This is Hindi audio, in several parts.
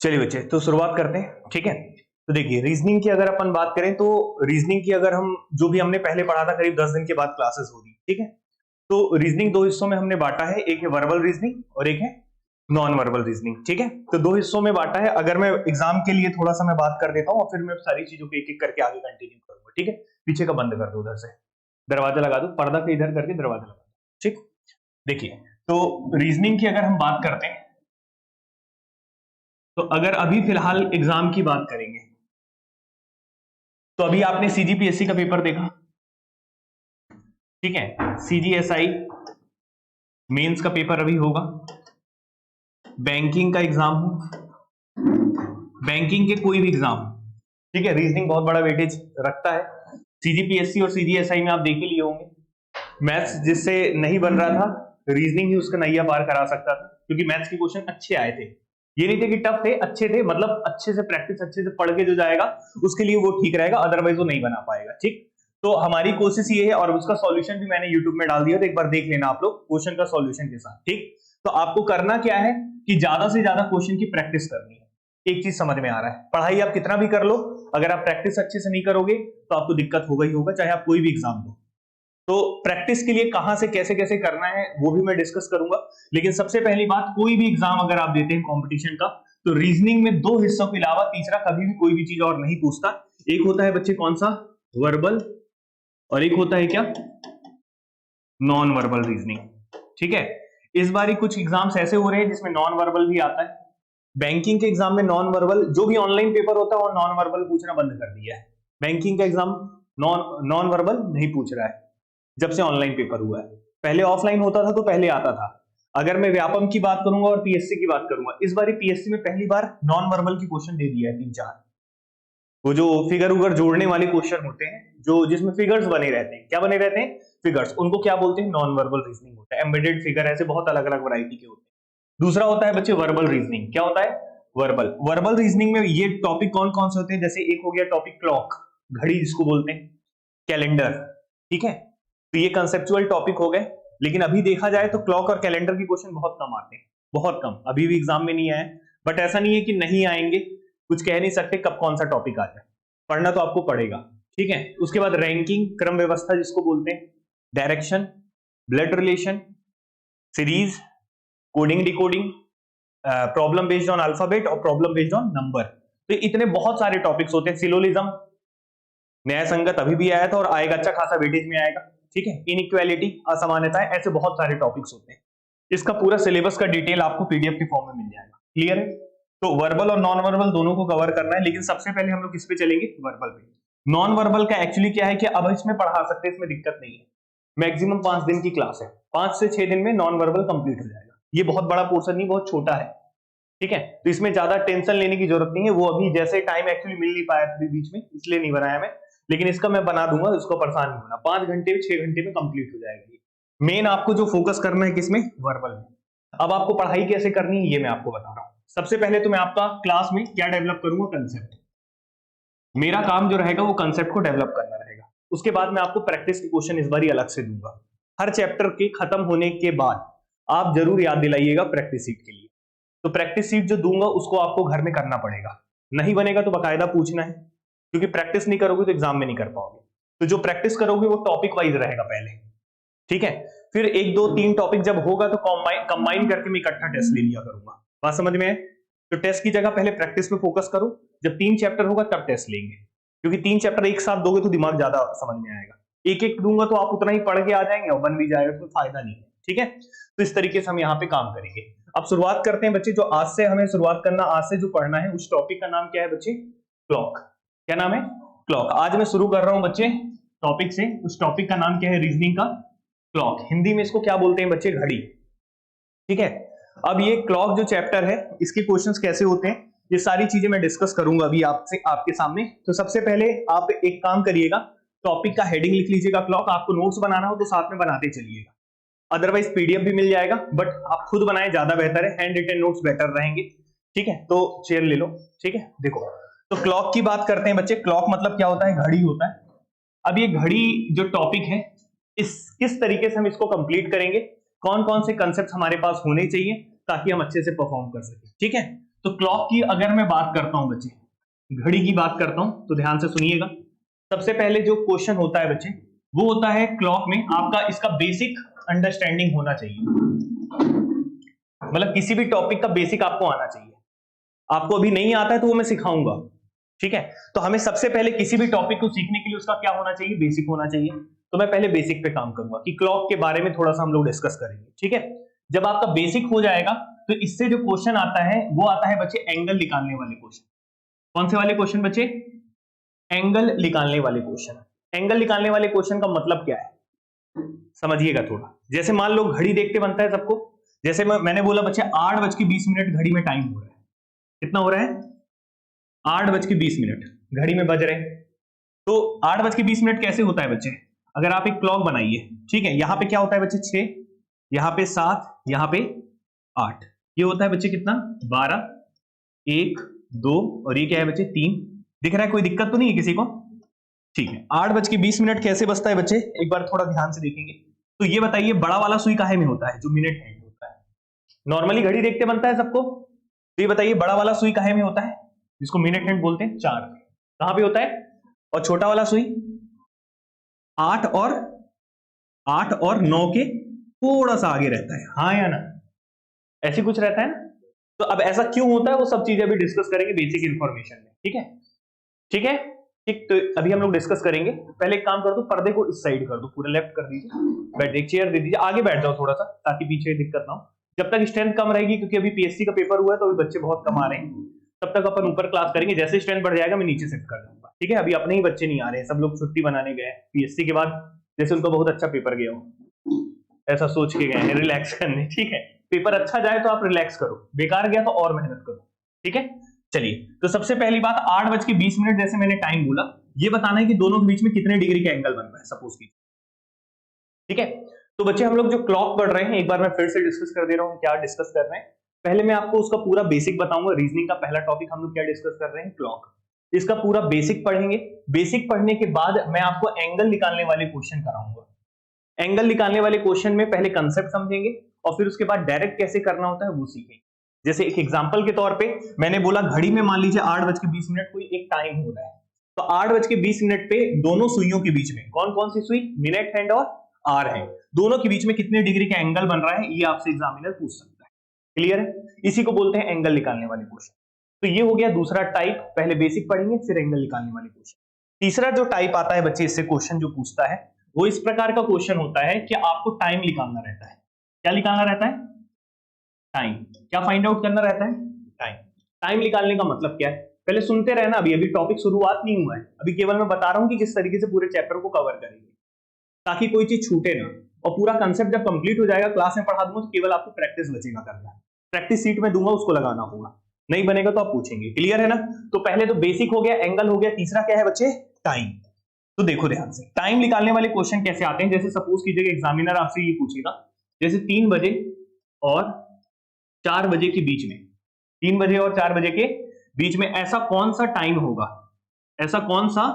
चलिए बच्चे, तो शुरुआत करते हैं। ठीक है, तो देखिए रीजनिंग की अगर अपन बात करें तो रीजनिंग की अगर हम जो भी हमने पहले पढ़ा था करीब 10 दिन के बाद क्लासेस होगी। ठीक है, तो रीजनिंग दो हिस्सों में हमने बांटा है, एक है वर्बल रीजनिंग और एक है नॉन वर्बल रीजनिंग। ठीक है, तो दो हिस्सों में बांटा है। अगर मैं एग्जाम के लिए थोड़ा सा मैं बात कर देता हूँ और फिर मैं सारी चीजों को एक एक करके आगे कंटिन्यू करूंगा। ठीक है, पीछे का बंद कर दो, उधर से दरवाजा लगा दो, पर्दा के इधर करके दरवाजा लगा दो। ठीक, देखिए तो रीजनिंग की अगर हम बात करते हैं तो अगर अभी फिलहाल एग्जाम की बात करेंगे तो अभी आपने सीजीपीएससी का पेपर देखा। ठीक है, सीजीएसआई मेंस का पेपर अभी होगा, बैंकिंग का एग्जाम हो, बैंकिंग के कोई भी एग्जाम। ठीक है, रीजनिंग बहुत बड़ा वेटेज रखता है। सीजीपीएससी और सीजीएसआई में आप देख ही लिए होंगे, मैथ्स जिससे नहीं बन रहा था रीजनिंग ही उसका नैया पार करा सकता था, क्योंकि मैथ्स के क्वेश्चन अच्छे आए थे। ये नहीं थे कि टफ थे, अच्छे थे, मतलब अच्छे से प्रैक्टिस अच्छे से पढ़ के जो जाएगा उसके लिए वो ठीक रहेगा, अदरवाइज वो नहीं बना पाएगा। ठीक, तो हमारी कोशिश ये है, और उसका सॉल्यूशन भी मैंने यूट्यूब में डाल दिया, तो एक बार देख लेना आप लोग क्वेश्चन का सॉल्यूशन के साथ। ठीक, तो आपको करना क्या है कि ज्यादा से ज्यादा क्वेश्चन की प्रैक्टिस करनी है। एक चीज समझ में आ रहा है, पढ़ाई आप कितना भी कर लो, अगर आप प्रैक्टिस अच्छे से नहीं करोगे तो आपको दिक्कत होगा ही होगा, चाहे आप कोई भी एग्जाम दो। तो प्रैक्टिस के लिए कहां से कैसे कैसे करना है वो भी मैं डिस्कस करूंगा। लेकिन सबसे पहली बात, कोई भी एग्जाम अगर आप देते हैं कंपटीशन का, तो रीजनिंग में दो हिस्सों के अलावा तीसरा कभी भी कोई भी चीज और नहीं पूछता। एक होता है बच्चे कौन सा, वर्बल, और एक होता है क्या, नॉन वर्बल रीजनिंग। ठीक है, इस बार कुछ एग्जाम्स ऐसे हो रहे हैं जिसमें नॉन वर्बल भी आता है। बैंकिंग के एग्जाम में नॉन वर्बल, जो भी ऑनलाइन पेपर होता है वो नॉन वर्बल पूछना बंद कर दिया है। बैंकिंग का एग्जाम नॉन वर्बल नहीं पूछ रहा है जब से ऑनलाइन पेपर हुआ है। पहले ऑफलाइन होता था तो पहले आता था। अगर मैं व्यापम की बात करूंगा और पीएससी की बात करूंगा, इस बार पीएससी में पहली बार नॉन वर्बल की क्वेश्चन दे दिया है 3-4। वो जो फिगर उगर जोड़ने वाले क्वेश्चन होते हैं, जो जिसमें फिगर्स बने रहते हैं, क्या बने रहते हैं, फिगर्स, उनको क्या बोलते हैं, नॉन वर्बल रीजनिंग होता है। एम्बेडेड फिगर, ऐसे बहुत अलग अलग वैरायटी के होते हैं। दूसरा होता है बच्चे वर्बल रीजनिंग। क्या होता है, वर्बल रीजनिंग में ये टॉपिक कौन कौन से होते हैं, जैसे एक हो गया टॉपिक क्लॉक, घड़ी जिसको बोलते हैं, कैलेंडर। ठीक है, तो ये कंसेप्चुअल टॉपिक हो गए। लेकिन अभी देखा जाए तो क्लॉक और कैलेंडर के क्वेश्चन बहुत कम आते हैं, बहुत कम, अभी भी एग्जाम में नहीं आए। बट ऐसा नहीं है कि नहीं आएंगे, कुछ कह नहीं सकते कब कौन सा टॉपिक आ जाए, पढ़ना तो आपको पड़ेगा। ठीक है, उसके बाद रैंकिंग, क्रम व्यवस्था जिसको बोलते हैं, direction, blood relation, series, coding decoding, problem based on alphabet और प्रॉब्लम बेस्ड ऑन नंबर। तो इतने बहुत सारे टॉपिक्स होते हैं। सिलोलिज्म, न्याय संगत अभी भी आया था और आएगा, अच्छा खासा वेटेज में आएगा। ठीक है, इनइक्वालिटी, असमानताएं, ऐसे बहुत सारे टॉपिक्स होते हैं। इसका पूरा सिलेबस का डिटेल आपको पीडीएफ के फॉर्म में मिल जाएगा। क्लियर है, तो वर्बल और नॉन वर्बल दोनों को कवर करना है, लेकिन सबसे पहले हम लोग किस पे चलेंगे, वर्बल पे। नॉन वर्बल का एक्चुअली क्या है कि अब इसमें पढ़ा सकते हैं, इसमें दिक्कत नहीं है। मैक्सिमम 5 दिन की क्लास है, 5 से 6 दिन में नॉन वर्बल कंप्लीट हो जाएगा। ये बहुत बड़ा पोर्शन नहीं, बहुत छोटा है। ठीक है, तो इसमें ज्यादा टेंशन लेने की जरूरत नहीं है। वो अभी जैसे टाइम एक्चुअली मिल नहीं पाया था बीच में, इसलिए नहीं बनाया मैं, लेकिन इसका मैं बना दूंगा, उसको परेशान नहीं होना। 5 घंटे 6 घंटे में कंप्लीट हो जाएगा ये। मेन आपको जो फोकस करना है किसमें, वर्बल में। अब आपको पढ़ाई कैसे करनी है ये मैं आपको बता रहा हूं। सबसे पहले तो मैं आपका क्लास में क्या डेवलप करूंगा, कंसेप्ट। मेरा काम जो रहेगा वो कंसेप्ट को डेवलप करना रहेगा। उसके बाद मैं आपको प्रैक्टिस के क्वेश्चन इस बार ही अलग से दूंगा। हर चैप्टर के खत्म होने के बाद आप जरूर याद दिलाइएगा प्रैक्टिस सीट के लिए। तो प्रैक्टिस सीट जो दूंगा उसको आपको घर में करना पड़ेगा, नहीं बनेगा तो बकायदा पूछना है, क्योंकि प्रैक्टिस नहीं करोगे तो एग्जाम में नहीं कर पाओगे। तो जो प्रैक्टिस करोगे वो टॉपिक वाइज रहेगा पहले। ठीक है, फिर 1 2 3 टॉपिक जब होगा तो कंबाइन करके मैं इकट्ठा टेस्ट ले लिया करूंगा। बात समझ में है, तो टेस्ट की जगह पहले प्रैक्टिस पे फोकस करो। जब 3 चैप्टर होगा तब टेस्ट लेंगे, क्योंकि 3 चैप्टर एक साथ दोगे तो दिमाग ज्यादा समझ में आएगा। एक एक दूंगा तो आप उतना ही पढ़ के आ जाएंगे और बन भी जाएगा, कोई फायदा नहीं है। ठीक है, तो इस तरीके से हम यहाँ पे काम करेंगे। अब शुरुआत करते हैं बच्चे, जो आज से हमें शुरुआत करना, आज से जो पढ़ना है उस टॉपिक का नाम क्या है बच्चे, क्लॉक। क्या नाम है, क्लॉक। आज मैं शुरू कर रहा हूं बच्चे टॉपिक से। उस टॉपिक का नाम क्या है, रीजनिंग का क्लॉक। हिंदी में इसको क्या बोलते हैं बच्चे, घड़ी। ठीक है, अब ये क्लॉक जो चैप्टर है इसके क्वेश्चंस कैसे होते हैं, ये सारी चीजें मैं डिस्कस करूंगा अभी आपसे, आपके सामने। तो सबसे पहले आप एक काम करिएगा, टॉपिक का हेडिंग लिख लीजिएगा क्लॉक। आपको नोट्स बनाना हो तो साथ में बनाते चलिएगा, अदरवाइज पीडीएफ भी मिल जाएगा, बट आप खुद बनाएं, ज्यादा बेहतर है, हैंड रिटन नोट्स बेटर रहेंगे। ठीक है, तो चेयर ले लो। ठीक है, देखो, तो क्लॉक की बात करते हैं बच्चे। क्लॉक मतलब क्या होता है, घड़ी होता है। अब ये घड़ी जो टॉपिक है, इस किस तरीके से हम इसको कंप्लीट करेंगे, कौन कौन से कंसेप्ट हमारे पास होने चाहिए ताकि हम अच्छे से परफॉर्म कर सकें। ठीक है, तो क्लॉक की अगर मैं बात करता हूं बच्चे, घड़ी की बात करता हूं, तो ध्यान से सुनिएगा। सबसे पहले जो क्वेश्चन होता है बच्चे, वो होता है क्लॉक में आपका इसका बेसिक अंडरस्टैंडिंग होना चाहिए। मतलब किसी भी टॉपिक का बेसिक आपको आना चाहिए। आपको अभी नहीं आता है तो वो मैं सिखाऊंगा, ठीक है। तो हमें सबसे पहले किसी भी टॉपिक को सीखने के लिए उसका क्या होना चाहिए, बेसिक होना चाहिए। तो मैं पहले बेसिक पे काम करूंगा कि क्लॉक के बारे में थोड़ा सा हम लोग डिस्कस करेंगे, ठीक है। जब आपका बेसिक हो जाएगा तो इससे जो क्वेश्चन आता है वो आता है बच्चे एंगल निकालने वाले क्वेश्चन। कौन से वाले क्वेश्चन बच्चे? एंगल निकालने वाले क्वेश्चन। एंगल निकालने वाले क्वेश्चन का मतलब क्या है, समझिएगा थोड़ा। जैसे मान लो घड़ी देखते बनता है सबको, जैसे मैंने बोला बच्चे 8:20 घड़ी में टाइम हो रहा है। कितना हो रहा है? 8:20 घड़ी में बज रहे हैं। तो 8:20 कैसे होता है बच्चे? अगर आप एक क्लॉक बनाइए, ठीक है, यहां पे क्या होता है बच्चे 6, यहां पे 7, यहां पे 8, ये होता है बच्चे कितना? 12, 1, 2 और ये क्या है बच्चे 3। दिख रहा है? कोई दिक्कत तो नहीं है किसी को? ठीक है। 8:20 कैसे बजता है बच्चे, एक बार थोड़ा ध्यान से देखेंगे। तो ये बताइए बड़ा वाला सुई काहे में होता है, जो मिनट हैंड होता है। नॉर्मली घड़ी देखते बनता है सबको, तो ये बताइए बड़ा वाला सुई काहे में होता है, जिसको मिनट हैंड बोलते हैं, 4 में। कहां पे होता है? और छोटा वाला सुई 8 और 9 के थोड़ा सा आगे रहता है, हाँ या ना? ऐसे कुछ रहता है ना? तो अब ऐसा क्यों होता है वो सब चीजें अभी डिस्कस करेंगे बेसिक इंफॉर्मेशन में, ठीक है। ठीक है, ठीक। तो अभी हम लोग डिस्कस करेंगे। पहले एक काम कर दो, पर्दे को इस साइड कर दो, पूरा लेफ्ट कर दीजिए, बैठ एक चेयर दे दीजिए, आगे बैठ जाओ थोड़ा सा, ताकि पीछे दिक्कत ना हो। जब तक स्ट्रेंथ कम रहेगी, क्योंकि अभी पीएससी का पेपर हुआ है तो अभी बच्चे बहुत कम आ रहे हैं, तब तक अपन ऊपर क्लास करेंगे। जैसे स्ट्रेंथ बढ़ जाएगा मैं नीचे शिफ्ट कर दूंगा, ठीक है। अभी अपने ही बच्चे नहीं आ रहे हैं, सब लोग छुट्टी बनाने गए पीएससी के बाद, जैसे उनको बहुत अच्छा पेपर गया हो, ऐसा सोच के गए हैं रिलैक्स करने, ठीक है। पेपर अच्छा जाए तो आप रिलैक्स करो, बेकार गया तो और मेहनत करो, ठीक है। चलिए, तो सबसे पहली बात 8:20 जैसे मैंने टाइम बोला, ये बताना है कि दोनों के बीच में कितने डिग्री का एंगल बन रहा है, सपोज की, ठीक है। तो बच्चे हम लोग जो क्लॉक पढ़ रहे हैं, एक बार मैं फिर से डिस्कस कर दे रहा हूं क्या डिस्कस कर रहे हैं। पहले मैं आपको उसका पूरा बेसिक बताऊंगा। रीजनिंग का पहला टॉपिक हम लोग क्या डिस्कस कर रहे हैं, क्लॉक। इसका पूरा बेसिक पढ़ेंगे। बेसिक पढ़ने के बाद मैं आपको एंगल निकालने वाले क्वेश्चन कराऊंगा। एंगल निकालने वाले क्वेश्चन में पहले कंसेप्ट समझेंगे और फिर उसके बाद डायरेक्ट कैसे करना होता है वो सीखेंगे। जैसे एक एग्जांपल के तौर पे मैंने बोला घड़ी में मान लीजिए 8:20 कोई एक टाइम हो रहा है, तो 8:20 पे दोनों सुइयों के बीच में कौन कौन सी सुई, मिनट हैंड और आर है, दोनों के बीच में कितने डिग्री का एंगल बन रहा है, ये आपसे एग्जामिनर पूछ सकता है। क्लियर है? इसी को बोलते हैं एंगल निकालने वाले क्वेश्चन। तो ये हो गया दूसरा टाइप, पहले बेसिक पढ़ेंगे फिर एंगल निकालने वाले क्वेश्चन। तीसरा जो टाइप आता है बच्चे इससे क्वेश्चन जो पूछता है, वो इस प्रकार का क्वेश्चन होता है कि आपको टाइम निकालना रहता है। क्या निकालना रहता है? टाइम। क्या फाइंड आउट करना रहता है? टाइम। टाइम निकालने का मतलब क्या है, पहले सुनते रहना, अभी अभी टॉपिक शुरुआत नहीं हुआ है, अभी केवल मैं बता रहा हूं कि किस तरीके से पूरे चैप्टर को कवर करेंगे, ताकि कोई चीज छूटे ना। और पूरा कंसेप्ट जब कंप्लीट हो जाएगा, क्लास में पढ़ा दूंगा, तो केवल आपको प्रैक्टिस बचेगा करना। प्रैक्टिस सीट में दूंगा, उसको लगाना होगा, नहीं बनेगा तो आप पूछेंगे। क्लियर है ना? तो पहले तो बेसिक हो गया, एंगल हो गया, तीसरा क्या है बच्चे, टाइम। तो देखो ध्यान से, टाइम निकालने वाले क्वेश्चन कैसे आते हैं। जैसे सपोज कीजिए एग्जामिनर आपसे ये पूछेगा, जैसे 3 बजे और 4 बजे के बीच में, 3 बजे और 4 बजे के बीच में ऐसा कौन सा टाइम होगा, ऐसा कौन सा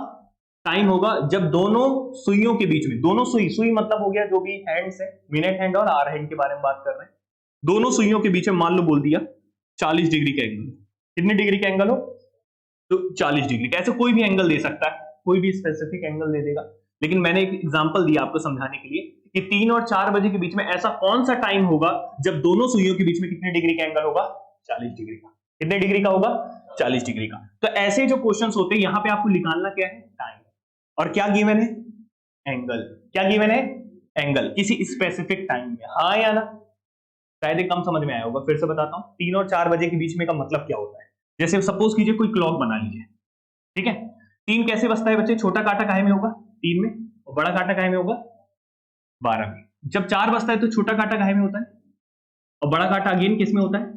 टाइम होगा जब दोनों सुइयों के बीच में, दोनों सुई, सुई मतलब हो गया जो भी हैंड्स है, मिनट हैंड और आर हैंड के बारे में बात कर रहे हैं, दोनों सुइयों के बीच में मान लो बोल दिया 40 डिग्री का एंगल। कितने डिग्री का एंगल हो? तो 40 डिग्री का। ऐसे कोई भी एंगल दे सकता है, कोई भी स्पेसिफिक एंगल दे देगा, लेकिन मैंने एक एग्जांपल दिया आपको समझाने के लिए कि 3 और 4 बजे के बीच में ऐसा कौन सा टाइम होगा जब दोनों सुइयों के बीच में कितने डिग्री का एंगल होगा, 40 डिग्री का। कितने डिग्री का होगा? 40 डिग्री का। तो ऐसे जो क्वेश्चंस होते हैं, यहां पे आपको निकालना क्या है, टाइम। और क्या गिवन है? एंगल। क्या गिवन है? एंगल, किसी स्पेसिफिक टाइम में, हाँ या ना? शायद कम समझ में आया होगा, फिर से बताता हूं। 3 और 4 बजे के बीच में का मतलब क्या होता है, जैसे सपोज कीजिए कोई क्लॉक बना लीजिए, ठीक है। 3 कैसे बजता है बच्चे, छोटा कांटा काहे में होगा, 3 में, और बड़ा कांटा काहे में होगा, 12 में। जब 4 बजता है तो छोटा कांटा काहे में होता है, और बड़ा कांटा अगेन किस में होता है।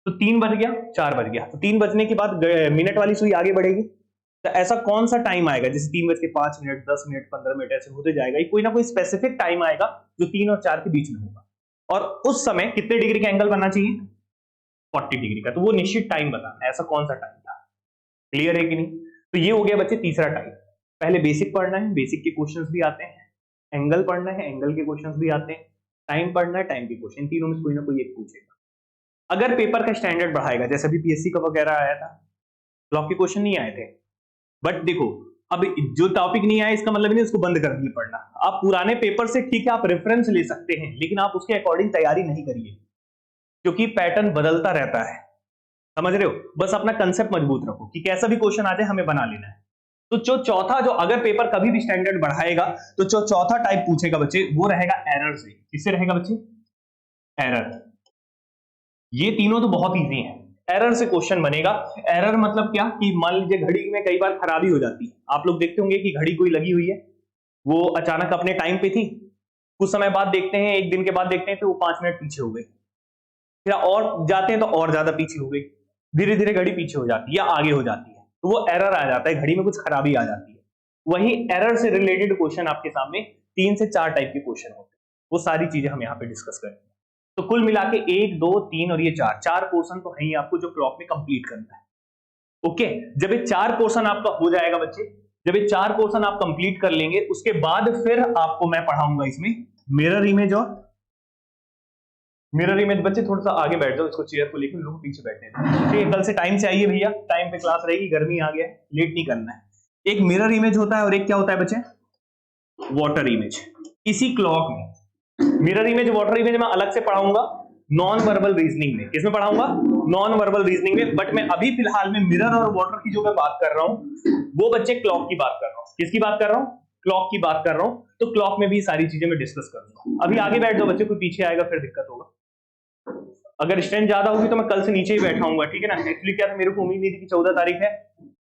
तो 3 बज गया, 4 बज गया, तो 3 बजने के बाद मिनट वाली सुई आगे बढ़ेगी। तो ऐसा कौन सा टाइम आएगा, जैसे 3:05, 10 मिनट, 15 मिनट, ऐसे होते जाएगा, कोई ना कोई स्पेसिफिक टाइम आएगा जो 3 और 4 के बीच में होगा, और उस समय कितने डिग्री का एंगल बनना चाहिए, 40 डिग्री का। तो वो निश्चित टाइम बताना, ऐसा कौन सा टाइम था। क्लियर है कि नहीं? तो ये हो गया बच्चे तीसरा टाइप। पहले बेसिक पढ़ना है, बेसिक के क्वेश्चंस भी आते हैं, एंगल पढ़ना है, एंगल के क्वेश्चंस भी आते हैं, टाइम पढ़ना है, टाइम के क्वेश्चन, तीनों में कोई ना कोई एक पूछेगा। अगर पेपर का स्टैंडर्ड बढ़ाएगा, जैसे अभी पीएससी का वगैरह आया था, क्लॉक के क्वेश्चन नहीं आए थे, बट देखो अब जो टॉपिक नहीं आया इसका मतलब नहीं उसको बंद कर दिए पढ़ना। आप पुराने पेपर से ठीक है आप रेफरेंस ले सकते हैं, लेकिन आप उसके अकॉर्डिंग तैयारी नहीं करिए, क्योंकि पैटर्न बदलता रहता है, समझ रहे हो। बस अपना कंसेप्ट मजबूत रखो कि कैसा भी क्वेश्चन आ जाए हमें बना लेना है। तो जो चौथा, जो अगर पेपर कभी भी स्टैंडर्ड बढ़ाएगा तो जो चौथा टाइप पूछेगा बच्चे वो रहेगा एरर से। किससे रहेगा बच्चे? एरर। ये तीनों तो बहुत इजी हैं। एरर से क्वेश्चन बनेगा। एरर मतलब क्या कि मान लीजिए घड़ी में कई बार खराबी हो जाती है, आप लोग देखते होंगे कि घड़ी कोई लगी हुई है, वो अचानक अपने टाइम पे थी, कुछ समय बाद देखते हैं, एक दिन के बाद देखते हैं तो वो 5 मिनट पीछे हो गई, फिर और जाते हैं तो और ज्यादा पीछे हो गई, धीरे धीरे घड़ी पीछे हो जाती है या आगे हो जाती है, तो वो एरर आ जाता है, घड़ी में कुछ खराबी आ जाती है। वही एरर से रिलेटेड क्वेश्चन आपके सामने 3 से 4 टाइप के क्वेश्चन होते हैं, वो सारी चीजें हम यहाँ पे डिस्कस करेंगे। तो कुल मिला के 1 2 3 और ये 4 पोर्शन तो है ही आपको जो क्लॉक में कंप्लीट करना है। ओके, जब ये 4 पोर्शन आपका हो जाएगा बच्चे, जब ये 4 पोर्शन आप कंप्लीट कर लेंगे, उसके बाद फिर आपको मैं पढ़ाऊंगा इसमें मिरर इमेज। और मिरर इमेज बच्चे थोड़ा सा आगे बैठ जाओ, इसको चेयर को लेकर लोग पीछे बैठे हैं, ठीक है। कल से टाइम से आइए भैया, टाइम पे क्लास रहेगी, गर्मी आ गया, लेट नहीं करना है। एक मिरर इमेज होता है और एक क्या होता है बच्चे? Water image. इसी क्लॉक में मिरर इमेज वाटर इमेज मैं अलग से पढ़ाऊंगा नॉन वर्बल रीजनिंग में। किसमें पढ़ाऊंगा? नॉन वर्बल रीजनिंग में। बट मैं अभी फिलहाल में मिरर और वाटर की जो मैं बात कर रहा हूं वो बच्चे क्लॉक की बात कर रहा हूं। किसकी बात कर रहा हूं? क्लॉक की बात कर रहा हूं। तो क्लॉक में भी सारी चीजें मैं डिस्कस करूंगा। अभी आगे बैठ जाओ बच्चे, कोई पीछे आएगा फिर दिक्कत होगा। अगर स्ट्रेंथ ज्यादा होगी तो मैं कल से नीचे ही बैठा हूँ, ठीक है ना। एक्चुअली क्या था, मेरे को उम्मीद नहीं थी कि 14 तारीख है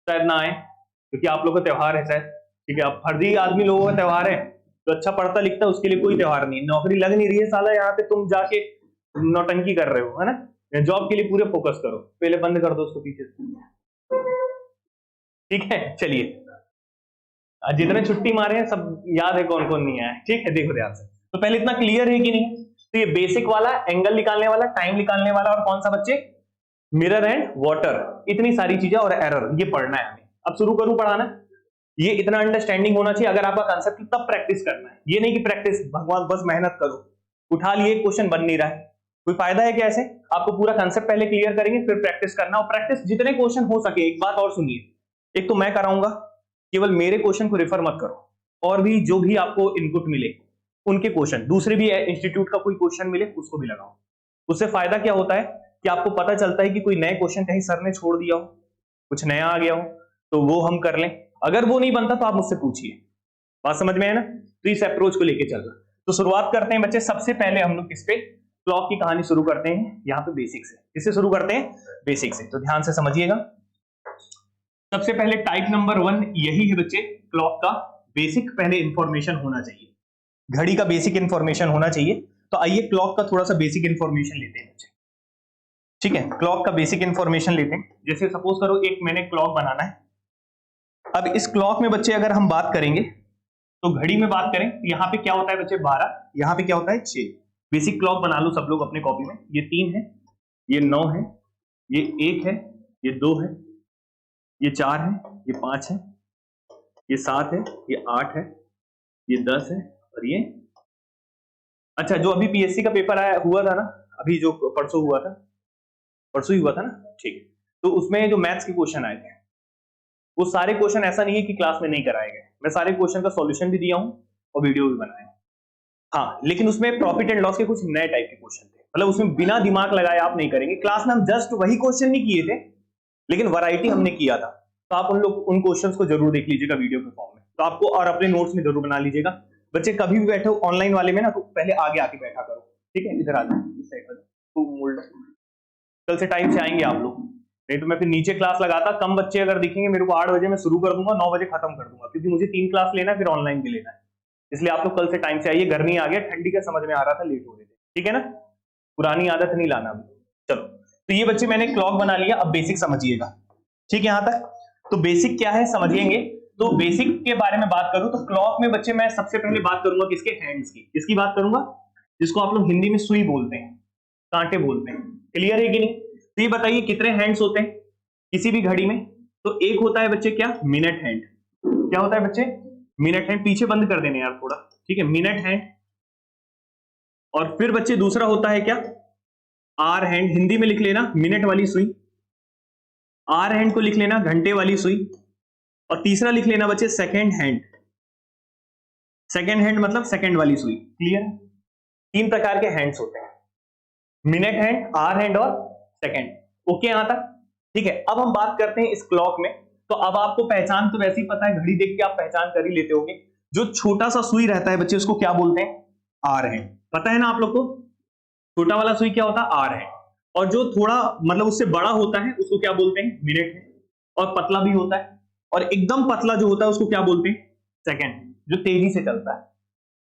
शायद ना आए, क्योंकि आप लोगों का त्योहार है शायद, ठीक है। अब फर्जी आदमी लोगों का त्योहार है तो अच्छा पढ़ता लिखता उसके लिए कोई त्योहार नहीं, नौकरी लग नहीं रही है साला, यहाँ पे तुम जाके नौटंकी कर रहे हो, है ना। जॉब के लिए पूरे फोकस करो, पहले बंद कर दो उसको पीछे से, ठीक है। चलिए, जितने छुट्टी मारे हैं सब याद है कौन कौन नहीं आया, ठीक है। देखो ध्यान से, तो पहले इतना क्लियर है कि नहीं? तो ये बेसिक वाला, एंगल निकालने वाला, टाइम निकालने वाला, और कौन सा बच्चे? मिरर एंड वाटर, इतनी सारी चीजें और एरर, ये पढ़ना है हमें। अब शुरू करूं पढ़ाना। ये इतना अंडरस्टैंडिंग होना चाहिए अगर आपका कंसेप्ट, तब प्रैक्टिस करना है। ये नहीं कि प्रैक्टिस भगवान बस मेहनत करो, उठा लिए क्वेश्चन बन नहीं रहा है, कोई फायदा है क्या? ऐसे आपको पूरा कंसेप्ट पहले क्लियर करेंगे फिर प्रैक्टिस करना, और प्रैक्टिस जितने क्वेश्चन हो सके। एक बात और सुनिए, एक तो मैं कराऊंगा, केवल मेरे क्वेश्चन को रेफर मत करो, और भी जो भी आपको इनपुट मिले उनके क्वेश्चन, दूसरे भी इंस्टीट्यूट का कोई क्वेश्चन मिले उसको भी लगाओ। उससे फायदा क्या होता है कि आपको पता चलता है कि कोई नए क्वेश्चन कहीं सर ने छोड़ दिया हो, कुछ नया आ गया हो, तो वो हम कर लें। अगर वो नहीं बनता तो आप मुझसे पूछिए। बात समझ में है ना? तो इस अप्रोच को लेके चलना। तो शुरुआत करते हैं बच्चे, सबसे पहले हम लोग किस पे? क्लॉक की कहानी शुरू करते हैं यहाँ पे बेसिक से। किससे शुरू करते हैं? बेसिक से। तो ध्यान से समझिएगा। सबसे पहले टाइप नंबर 1 यही है बच्चे, क्लॉक का बेसिक पहले इंफॉर्मेशन होना चाहिए, घड़ी का बेसिक इंफॉर्मेशन होना चाहिए। तो आइए क्लॉक का थोड़ा सा बेसिक इंफॉर्मेशन लेते हैं बच्चे, ठीक है। क्लॉक का बेसिक इंफॉर्मेशन लेते हैं। जैसे सपोज करो एक मैंने क्लॉक बनाना है। अब इस क्लॉक में बच्चे अगर हम बात करेंगे तो घड़ी में बात करें तो यहाँ पे क्या होता है बच्चे? 12, यहाँ पे क्या होता है? 6। बेसिक क्लॉक बना लो सब लोग अपने कॉपी में। ये 3 है, ये 9 है, ये 1 है, ये 2 है, ये 4 है, ये 5 है, ये 7 है, ये 8 है, ये 10 है, और ये अच्छा जो अभी पीएससी का पेपर आया हुआ था ना, अभी जो परसों हुआ था, परसों ही हुआ था ना, ठीक। तो उसमें जो मैथ्स के क्वेश्चन आए थे, वो सारे क्वेश्चन ऐसा नहीं है कि क्लास में नहीं कराए गए, मैं सारे क्वेश्चन का सॉल्यूशन भी दिया हूं और वीडियो भी बनाया। हाँ, लेकिन उसमें प्रॉफिट एंड लॉस के कुछ नए टाइप के क्वेश्चन थे, मतलब उसमें बिना दिमाग लगाए आप नहीं करेंगे। क्लास में हम जस्ट वही क्वेश्चन नहीं किए थे, लेकिन वैरायटी हमने किया था। तो आप उन क्वेश्चंस को जरूर देख लीजिएगा वीडियो के फॉर्म में, तो आपको, और अपने नोट्स में जरूर बना लीजिएगा। बच्चे कभी भी बैठे हो ऑनलाइन वाले में ना, तो पहले आगे आके बैठा करो, ठीक है। इधर आ जाओ, इस साइड पर। कल से टाइम से आएंगे आप लोग, नहीं तो मैं फिर नीचे क्लास लगाता। कम बच्चे अगर दिखेंगे मेरे को 8 बजे मैं शुरू कर दूंगा, 9 बजे खत्म कर दूंगा, क्योंकि मुझे 3 क्लास लेना है, फिर ऑनलाइन भी लेना है। इसलिए आप लोग कल से टाइम से आइए। गर्मी आ गया, ठंडी का समझ में आ रहा था, लेट हो रहे थे, ठीक है ना। पुरानी आदत नहीं लाना अभी। चलो, तो ये बच्चे मैंने क्लॉक बना लिया। अब बेसिक समझिएगा, ठीक है। यहां तक तो बेसिक क्या है समझिएंगे। तो बेसिक के बारे में बात करूं तो क्लॉक में बच्चे मैं सबसे पहले बात करूंगा किसके? हैंड्स की। किसकी बात करूंगा? जिसको आप लोग हिंदी में सुई बोलते हैं, कांटे बोलते हैं। क्लियर है कि नहीं? तो ये बताइए कितने हैंड्स होते हैं किसी भी घड़ी में? तो एक होता है बच्चे क्या? Minute hand. क्या होता है बच्चे? Minute hand. पीछे बंद कर देने यार थोड़ा, ठीक है। Minute hand. और फिर बच्चे दूसरा होता है क्या? आर हैंड, हिंदी में लिख लेना मिनट वाली सुई, आर हैंड को लिख लेना घंटे वाली सुई, और तीसरा लिख लेना बच्चे सेकेंड हैंड। सेकेंड हैंड मतलब सेकेंड वाली सुई। क्लियर है? तीन प्रकार के हैंड्स होते हैं, मिनट हैंड, आर हैंड और सेकेंड। ओके यहां तक? ठीक है। अब हम बात करते हैं इस क्लॉक में। तो अब आपको पहचान तो वैसे ही पता है, घड़ी देख के आप पहचान कर ही लेते होंगे। जो छोटा सा सुई रहता है बच्चे, उसको क्या बोलते हैं? Hour hand. पता है ना आप लोग को? छोटा वाला सुई क्या होता है? Hour hand. और जो थोड़ा मतलब उससे बड़ा होता है उसको क्या बोलते हैं? Minute hand. और पतला भी होता है, और एकदम पतला जो होता है उसको क्या बोलते हैं? सेकेंड, जो तेजी से चलता है।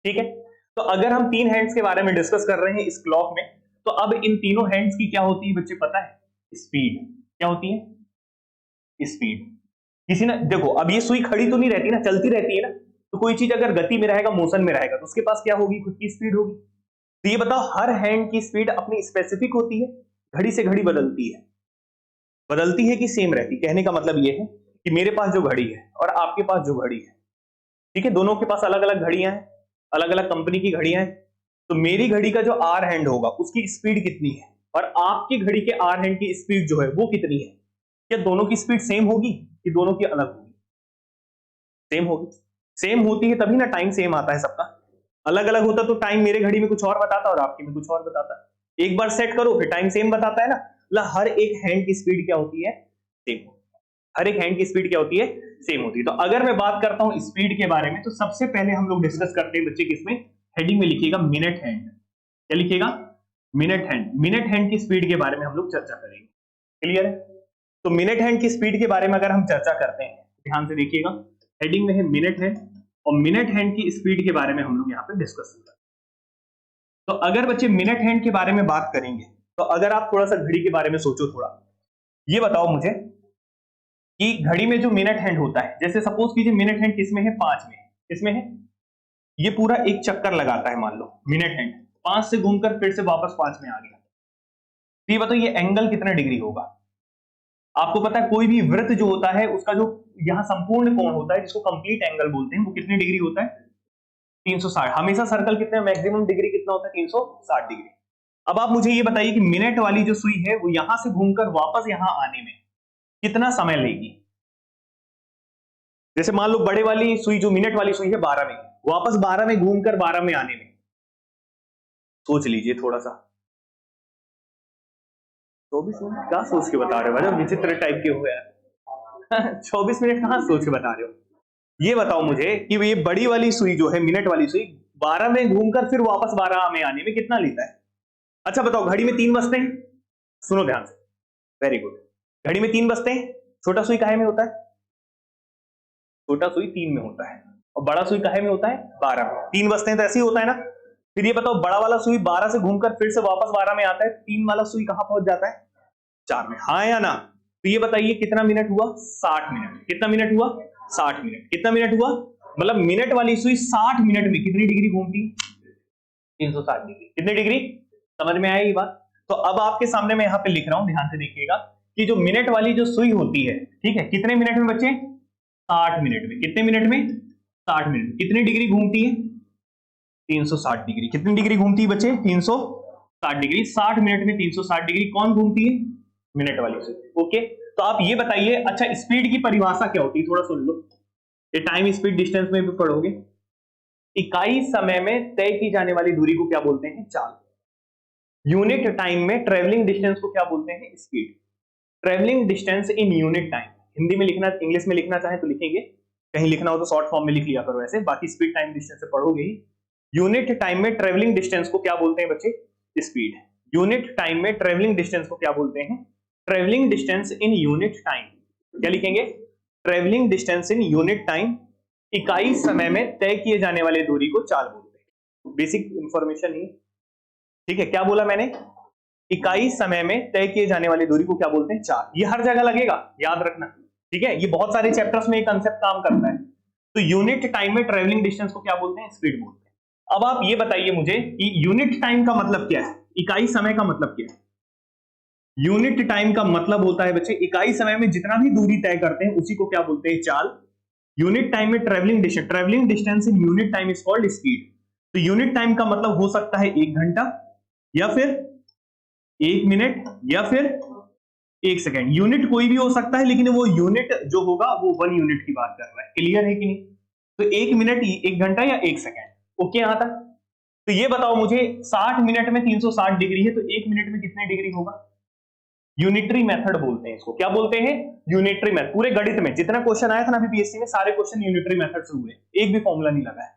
ठीक है। तो अगर हम तीन हैंड्स के बारे में डिस्कस कर रहे हैं इस क्लॉक में, तो अब इन तीनों हैंड्स की क्या होती है बच्चे पता है? स्पीड। क्या होती है? स्पीड। किसी ना देखो, अब ये सुई खड़ी तो नहीं रहती ना, चलती रहती है ना। तो कोई चीज अगर गति में रहेगा, मोशन में रहेगा, तो उसके पास क्या होगी? खुद की स्पीड होगी। तो ये बताओ, हर हैंड की स्पीड अपनी स्पेसिफिक होती है, घड़ी से घड़ी बदलती है? बदलती है कि सेम रहती? कहने का मतलब ये है कि मेरे पास जो घड़ी है और आपके पास जो घड़ी है, ठीक है, दोनों के पास अलग अलग घड़ियां हैं, अलग अलग कंपनी की घड़ियां हैं। तो मेरी घड़ी का जो आर हैंड होगा उसकी स्पीड कितनी है, और आपकी घड़ी के आर हैंड की स्पीड जो है वो कितनी है? क्या दोनों की स्पीड सेम होगी कि दोनों की अलग होगी? सेम होगी। सेम होती है तभी ना टाइम सेम आता है सबका। अलग अलग होता तो टाइम मेरे घड़ी में कुछ और बताता और आपकी में कुछ और बताता। एक बार सेट करो फिर टाइम सेम बताता है ना। मतलब हर एक हैंड की स्पीड क्या होती है? सेम। हर एक हैंड की स्पीड क्या होती है? सेम होती है। तो अगर मैं बात करता हूं स्पीड के बारे में, तो सबसे पहले हम लोग डिस्कस करते हैं बच्चे किसमें? हेडिंग में लिखिएगा मिनट हैंड। क्या लिखिएगा? Minute hand. मिनट हैंड की स्पीड के बारे में हम लोग चर्चा करेंगे। क्लियर है? तो मिनट हैंड की स्पीड के बारे में अगर हम चर्चा करते हैं, ध्यान से देखिएगा, हेडिंग में है मिनट हैंड, और मिनट हैंड की स्पीड के बारे में हम लोग यहाँ पे डिस्कस करेंगे। तो अगर बच्चे मिनट हैंड के बारे में बात करेंगे, तो अगर आप थोड़ा सा घड़ी के बारे में सोचो, थोड़ा ये बताओ मुझे कि घड़ी में जो मिनट हैंड होता है, जैसे सपोज कीजिए मिनट हैंड किसमें है? 5 में। किसमें है? ये पूरा एक चक्कर लगाता है, मान लो मिनट हैंड 5 से घूमकर फिर से वापस 5 में आ गया। तो ये बताओ ये एंगल कितना डिग्री होगा? आपको पता है कोई भी वृत्त जो होता है उसका जो यहाँ संपूर्ण कोण होता है, जिसको कंप्लीट एंगल बोलते हैं, वो कितनी डिग्री होता है? 360। हमेशा सर्कल कितने, मैक्सिमम डिग्री कितना होता है? 360 डिग्री। अब आप मुझे ये बताइए कि मिनट वाली जो सुई है वो यहां से घूमकर वापस यहां आने में कितना समय लेगी? जैसे मान लो बड़े वाली सुई, जो मिनट वाली सुई है 12 में, वापस 12 में घूमकर 12 में आने में, सोच लीजिए थोड़ा सा। 24 मिनट कहां सोच के बता रहे हो भाई, विचित्र टाइप के हुए हैं। 24 मिनट कहां सोच के बता रहे हो? ये बताओ मुझे कि ये बड़ी वाली सुई जो है, मिनट वाली सुई, 12 में घूमकर फिर वापस 12 में आने में कितना लेता है? अच्छा बताओ, घड़ी में 3 बजते हैं, सुनो ध्यान से, वेरी गुड। घड़ी में 3 बजते हैं, छोटा सुई काहे में होता है? छोटा सुई 3 में होता है, और बड़ा सुई काहे में होता है? 12 में। 3 बजते हैं तो ऐसे ही होता है ना। फिर ये बताओ, बड़ा वाला सुई 12 से घूमकर फिर से वापस 12 में आता है, 3 वाला सुई कहां पहुंच जाता है? 4 में। हाँ या ना? तो ये बताइए कितना मिनट हुआ? 60 मिनट। कितना मिनट हुआ? 60 मिनट। कितना मिनट हुआ? मतलब मिनट वाली सुई 60 मिनट में कितनी डिग्री घूमती? 360 डिग्री। कितनी डिग्री? समझ में आया ये बात? तो अब आपके सामने मैं यहाँ पे लिख रहा हूं, ध्यान से देखिएगा, कि जो मिनट वाली जो सुई होती है, ठीक है, कितने मिनट में बच्चे? 60 मिनट में। कितने मिनट में? 60 मिनट। कितनी डिग्री घूमती है? 360 डिग्री। कितनी डिग्री घूमती है बच्चे? 360 डिग्री। 60 मिनट में 360 डिग्री कौन घूमती है? मिनट वाली सुई। ओके। तो आप ये बताइए, अच्छा स्पीड की परिभाषा क्या होती है? थोड़ा सुन लो, ये टाइम स्पीड डिस्टेंस में भी पढ़ोगे। इकाई समय में तय की जाने वाली दूरी को क्या बोलते हैं? चाल। यूनिट टाइम में ट्रेवलिंग डिस्टेंस को क्या बोलते हैं? Speed. Travelling distance in unit time. Hindi में लिखना, इंग्लिश में लिखना चाहे तो लिखेंगे, कहीं लिखना हो तो शॉर्ट फॉर्म में लिख लिया करो ऐसे, बाकी स्पीड टाइम डिस्टेंस से पढ़ोगे ही। यूनिट टाइम में ट्रेवलिंग डिस्टेंस को क्या बोलते हैं बच्चे? स्पीड। यूनिट टाइम में ट्रेवलिंग डिस्टेंस को क्या बोलते हैं? Travelling distance in unit time. क्या लिखेंगे? Travelling distance in unit time. इकाई समय में तय किए जाने वाले दूरी को चाल बोलते हैं। बेसिक इंफॉर्मेशन ही, ठीक है। क्या बोला मैंने? इकाई समय में तय किए जाने वाली दूरी को क्या बोलते हैं? चाल। ये हर जगह लगेगा, याद रखना, ठीक है। ये बहुत सारे चैप्टर्स में ये कंसेप्ट काम करता है। तो यूनिट टाइम में ट्रेवलिंग डिस्टेंस को क्या बोलते हैं? स्पीड बोलते हैं। अब आप ये बताइए मुझे कि यूनिट टाइम का मतलब क्या है, इकाई समय का मतलब क्या है? यूनिट टाइम का मतलब होता है बच्चे, इकाई समय में जितना भी दूरी तय करते हैं उसी को क्या बोलते हैं? चाल। यूनिट टाइम में travelling distance in unit time is called speed. तो यूनिट टाइम का मतलब हो सकता है 1 घंटा, या फिर 1 मिनट या फिर 1 सेकेंड। यूनिट कोई भी हो सकता है, लेकिन वो यूनिट जो होगा वो 1 यूनिट की बात कर रहा है। क्लियर है कि नहीं? तो 1 मिनट 1 घंटा या 1 सेकेंड। ओके यहां तक? तो ये बताओ मुझे, 60 मिनट में 360 डिग्री है, तो 1 मिनट में कितने डिग्री होगा? यूनिटरी मेथड बोलते हैं इसको। क्या बोलते हैं? Unitary method. पूरे गणित में जितना क्वेश्चन आया था ना अभी पीएससी में, सारे क्वेश्चन यूनिटरी मेथड से हुए, एक भी फॉर्मूला नहीं लगा है,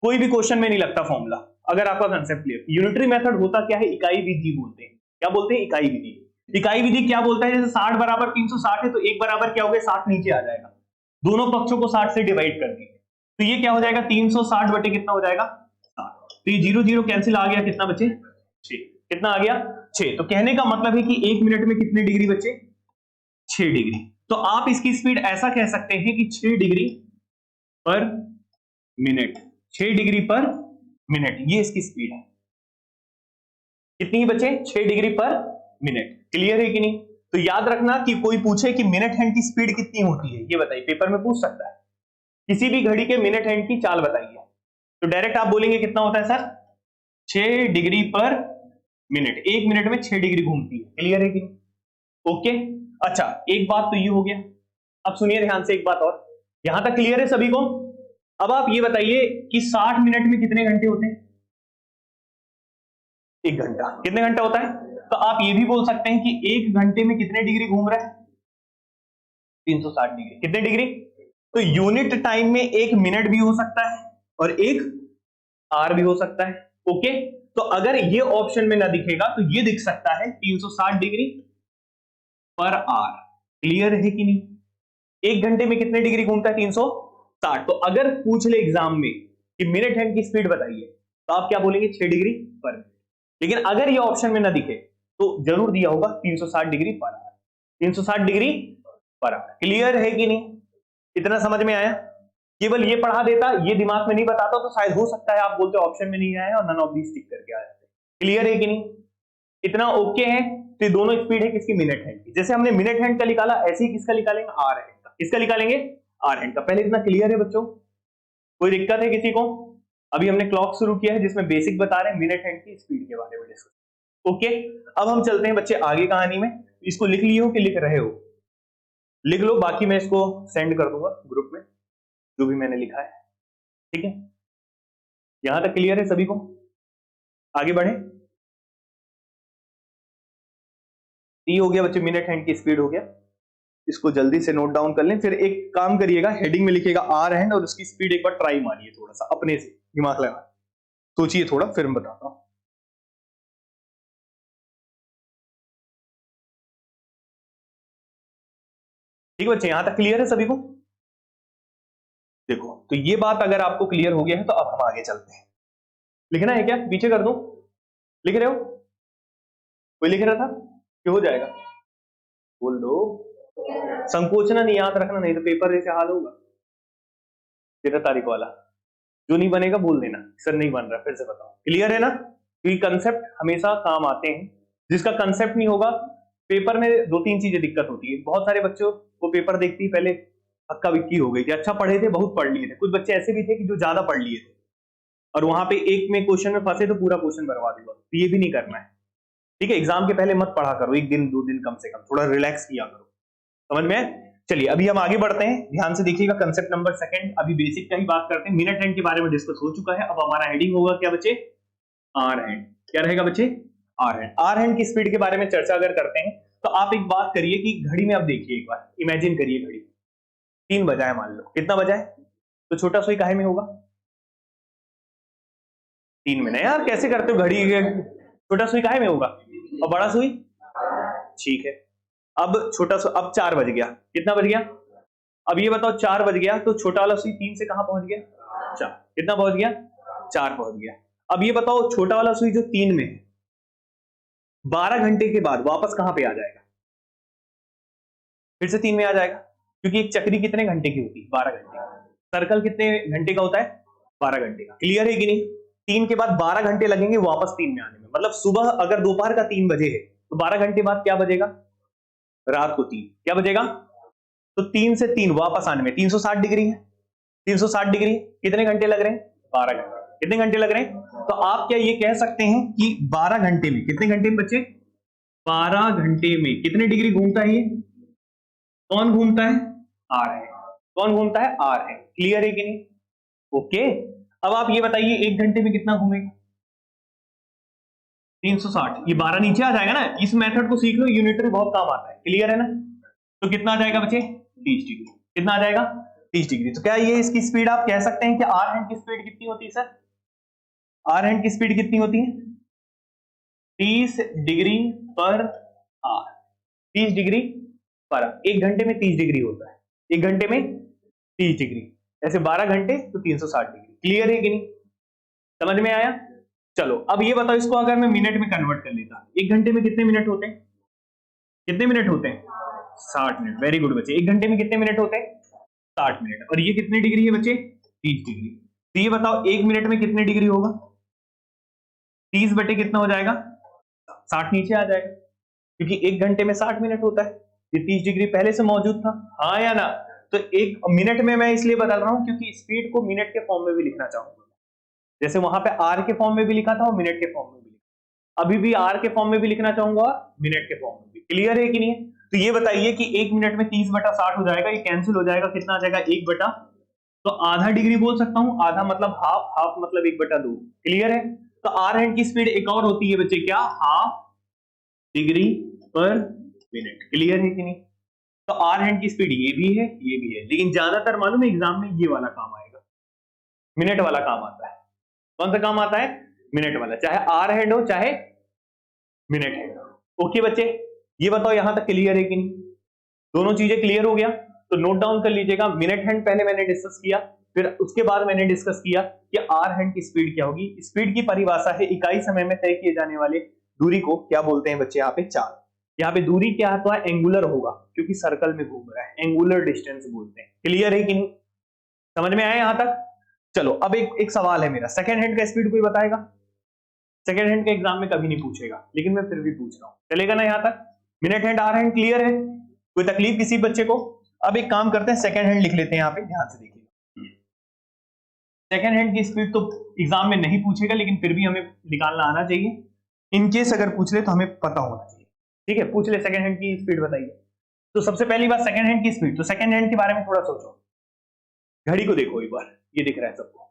कोई भी क्वेश्चन में नहीं लगता फॉर्मूला। अगर आपका कंसेप्ट क्लियर। यूनिटरी मेथड होता क्या है? इकाई विधि बोलते हैं। क्या बोलते हैं? इकाई विधि। इकाई विधि क्या बोलता है? जैसे 60 बराबर 360 है, तो 1 बराबर क्या हो गया? 60 नीचे आ जाएगा, दोनों पक्षों को 60 से डिवाइड कर दीजिए, तो ये क्या हो जाएगा? 360 बटे कितना हो जाएगा? 60। तो ये 0 0 कैंसिल आ गया, कितना बचे? 6। कितना आ गया? 6। तो कहने का मतलब है कि 1 मिनट में कितने डिग्री बचे? 6 डिग्री। तो आप इसकी स्पीड ऐसा कह सकते हैं कि 6 डिग्री पर मिनट। 6 डिग्री पर मिनट, ये इसकी स्पीड है। कितनी बचे? 6 डिग्री पर मिनट। क्लियर है कि नहीं? तो याद रखना कि कोई पूछे कि मिनट हैंड की स्पीड कितनी होती है, ये बताइए, पेपर में पूछ सकता है। किसी भी घड़ी के मिनट हैंड की चाल बताइए, तो डायरेक्ट आप बोलेंगे कितना होता है सर? 6 डिग्री पर मिनट। 1 मिनट में 6 डिग्री घूमती है। क्लियर है कि नहीं? ओके। अच्छा, एक बात तो ये हो गया। अब सुनिए ध्यान से एक बात और, यहां तक क्लियर है सभी को? अब आप ये बताइए कि 60 मिनट में कितने घंटे होते हैं? 1 घंटा। कितने घंटा होता है? तो आप ये भी बोल सकते हैं कि 1 घंटे में कितने डिग्री घूम रहा है? 360 डिग्री। कितने डिग्री? तो यूनिट टाइम में 1 मिनट भी हो सकता है और 1 आवर भी हो सकता है। ओके। तो अगर ये ऑप्शन में ना दिखेगा तो ये दिख सकता है 360 डिग्री पर आवर। क्लियर है कि नहीं? 1 घंटे में कितने डिग्री घूमता है? 360। तो अगर पूछ ले एग्जाम में कि मिनट हैंड की स्पीड बताइए, तो आप क्या बोलेंगे? 6 डिग्री पर मिनट। लेकिन अगर ये ऑप्शन में ना दिखे तो जरूर दिया होगा 360 degree per hour. 360 degree per hour. Clear है कि नहीं? इतना समझ में आया? केवल ये पढ़ा देता, ये दिमाग में नहीं बताता, तो शायद हो सकता है आप बोलते ऑप्शन में नहीं आया और नन ऑफ दीज टिक करके आ जाते। क्लियर है कि नहीं? इतना ओके है? तो ये दोनों स्पीड है किसकी? मिनट हैंड की। जैसे हमने मिनट हैंड का निकाला, ऐसे ही किसका निकालेंगे? आवर हैंड का। किसका निकालेंगे? आवर हैंड का। पहले इतना क्लियर है बच्चों? कोई दिक्कत है किसी को? अभी हमने क्लॉक शुरू किया है जिसमें बेसिक बता रहे हैं मिनट हैंड की स्पीड के बारे में डिस्कस। ओके। अब हम चलते हैं बच्चे आगे कहानी में। इसको लिख लिए हो कि लिख रहे हो? लिख लो, बाकी मैं इसको सेंड कर दूंगा ग्रुप में जो भी मैंने लिखा है। ठीक है? यहां तक क्लियर है सभी को? आगे बढ़े। ये हो गया बच्चे, मिनट हैंड की स्पीड हो गया। इसको जल्दी से नोट डाउन कर लें। फिर एक काम करिएगा, हेडिंग में लिखिएगा आवर हैंड और उसकी स्पीड एक बार ट्राई मारिए, थोड़ा सा अपने से दिमाग लगा सोचिए थोड़ा, फिर मैं बताता हूं। ठीक है बच्चे, यहां तक क्लियर है सभी को? देखो, तो ये बात अगर आपको क्लियर हो गया है तो अब हम आगे चलते हैं। लिखना है क्या? पीछे कर दूं? लिख रहे हो? कोई लिख रहा था कि हो जाएगा? बोल दो। संकोचना नहीं, याद रखना, नहीं तो पेपर ऐसे हाल होगा। 13 तारीख वाला जो नहीं बनेगा बोल देना सर नहीं बन रहा, फिर से बताओ। क्लियर है ना? क्योंकि कंसेप्ट हमेशा काम आते हैं। जिसका कंसेप्ट नहीं होगा, पेपर में 2-3 चीजें दिक्कत होती है। बहुत सारे बच्चों को पेपर देखते ही पहले हक्का बिक्की हो गई थी। अच्छा पढ़े थे, बहुत पढ़ लिए थे। कुछ बच्चे ऐसे भी थे कि जो ज्यादा पढ़ लिए थे और वहां पे एक में क्वेश्चन में फंसे तो पूरा क्वेश्चन बर्बाद हुआ। तो ये भी नहीं करना है। ठीक है? एग्जाम के पहले मत पढ़ा करो, 1 दिन 2 दिन कम से कम थोड़ा रिलैक्स किया करो। समझ में? चलिए अभी हम आगे बढ़ते हैं, ध्यान से देखिएगा। कंसेप्ट नंबर 2 अभी बेसिक का ही बात करते हैं। मिनट हैंड के बारे में डिस्कस हो चुका है। अब हमारा हेडिंग होगा क्या बच्चे? Hour hand. क्या रहेगा बच्चे? Hour hand. आवर हैंड की स्पीड के बारे में चर्चा अगर करते हैं तो आप एक बात करिए कि घड़ी में आप देखिए, एक बार इमेजिन करिए, घड़ी 3 बजा है मान लो। कितना बजा है? तो छोटा सुई काहे में होगा? 3 में। नहीं यार, कैसे करते हो घड़ी? छोटा सुई काहे में होगा और बड़ा सुई? ठीक है। अब छोटा सुई, अब 4 बज गया। कितना बज गया? अब ये बताओ, 4 बज गया तो छोटा वाला सुई 3 से कहां पहुंच गया? 4। कितना पहुंच गया? 4 पहुंच गया। अब ये बताओ, छोटा वाला सुई जो 3 में है, 12 घंटे के बाद वापस कहां पे आ जाएगा? फिर से 3 में आ जाएगा, क्योंकि एक चक्री कितने घंटे की होती है? 12 घंटे। सर्कल कितने घंटे का होता है? 12 घंटे का। क्लियर है कि नहीं? 3 के बाद 12 घंटे लगेंगे वापस 3 में आने में। मतलब सुबह अगर दोपहर का 3 बजे है तो 12 घंटे बाद क्या बजेगा? रात को 3। क्या बजेगा? तो 3 से 3 वापस आने में 360 डिग्री है। 360 डिग्री कितने घंटे लग रहे हैं? 12 घंटे। कितने घंटे लग रहे हैं? तो आप क्या ये कह सकते हैं कि 12 घंटे में, कितने घंटे में बच्चे? 12 घंटे में कितने डिग्री घूमता है ये? कौन घूमता है? आर है। कौन घूमता है? आर है। क्लियर है कि नहीं? ओके। अब आप ये बताइए 1 घंटे में कितना घूमेगा? 360। ये 12 नीचे आ जाएगा ना, इस मेथड को सीख लो, यूनिटरी बहुत काम आता है। क्लियर है ना? तो कितना आ जाएगा बच्चे? 30 डिग्री। कितना आ जाएगा? 30 डिग्री। तो क्या ये इसकी स्पीड आप कह सकते हैं कि आर हैंड की स्पीड कितनी होती है सर? आर हैंड की स्पीड कितनी होती है? 30 डिग्री पर आर। 30 डिग्री पर आर। 1 घंटे में 30 डिग्री होता है। 1 घंटे में 30 डिग्री, ऐसे 12 घंटे तो 360 डिग्री। क्लियर है कि नहीं? समझ में आया? चलो अब ये बताओ, इसको अगर मैं मिनट में कन्वर्ट कर लेता, 1 घंटे में कितने मिनट होते हैं? कितने मिनट होते हैं? 60 मिनट। वेरी गुड बच्चे। 1 घंटे में कितने मिनट होते हैं? 60 मिनट। और ये कितनी डिग्री है बच्चे? 30 डिग्री। तो ये बताओ 1 मिनट में कितने डिग्री होगा? 30 बटे कितना हो जाएगा? 60 नीचे आ जाएगा, क्योंकि 1 घंटे में 60 मिनट होता है। ये 30 डिग्री पहले से मौजूद था, हाँ या ना? तो 1 मिनट में मैं इसलिए बदल रहा हूं क्योंकि स्पीड को मिनट के फॉर्म में भी लिखना चाहूंगा, जैसे वहां पे आर के फॉर्म में भी लिखा था और मिनट के फॉर्म में भी लिखा, अभी भी आर के फॉर्म में भी लिखना चाहूंगा और मिनट के फॉर्म में भी। क्लियर है कि नहीं? तो ये बताइए कि 1 मिनट में 30 बटा 60 हो जाएगा, ये कैंसिल हो जाएगा, कितना आ जाएगा? 1 बटा, तो आधा डिग्री बोल सकता हूं, आधा मतलब हाफ, हाफ मतलब 1 बटा 2। क्लियर है? तो आर हैंड की स्पीड एक और होती है बच्चे, क्या? हाफ डिग्री पर मिनट। क्लियर है कि नहीं? तो आर हैंड की स्पीड ये भी है, ये भी है, लेकिन ज्यादातर मालूम है एग्जाम में ये वाला काम आएगा, मिनट वाला काम आता है। कौन सा काम आता है? मिनट वाला, चाहे आर हैंड हो चाहे मिनट हैंड हो। ओके बच्चे, ये बताओ यहां तक क्लियर है कि नहीं? दोनों चीजें क्लियर हो गया? तो नोट डाउन कर लीजिएगा। मिनट हैंड पहले मैंने डिस्कस किया, फिर उसके बाद मैंने डिस्कस किया कि आर हैंड की स्पीड क्या होगी। स्पीड की परिभाषा है इकाई समय में तय किए जाने वाले दूरी को क्या बोलते हैं बच्चे? यहाँ पे चाल। यहाँ पे दूरी क्या है? तो एंगुलर होगा, क्योंकि सर्कल में घूम रहा है, एंगुलर डिस्टेंस बोलते हैं। क्लियर है कि नहीं? समझ में आया यहां तक? चलो अब एक सवाल है मेरा, सेकंड हैंड का स्पीड कोई बताएगा? सेकंड हैंड के एग्जाम में कभी नहीं पूछेगा, लेकिन मैं फिर भी पूछ रहा हूं, चलेगा ना यहां तक? Minute hand, hour hand clear है? कोई तकलीफ किसी बच्चे को? अब एक काम करते हैं, सेकंड हैंड लिख लेते हैं, यहाँ पे ध्यान से देखिए। सेकंड हैंड की स्पीड तो एग्जाम में नहीं पूछेगा, लेकिन फिर भी हमें निकालना आना चाहिए। इनकेस अगर पूछ ले तो हमें पता होना चाहिए। ठीक है, पूछ ले सेकंड हैंड की स्पीड बताइए। तो सबसे पहली बात सेकंड हैंड की स्पीड, तो सेकंड हैंड के बारे में थोड़ा सोचो। घड़ी को देखो एक बार, ये दिख रहा है सबको,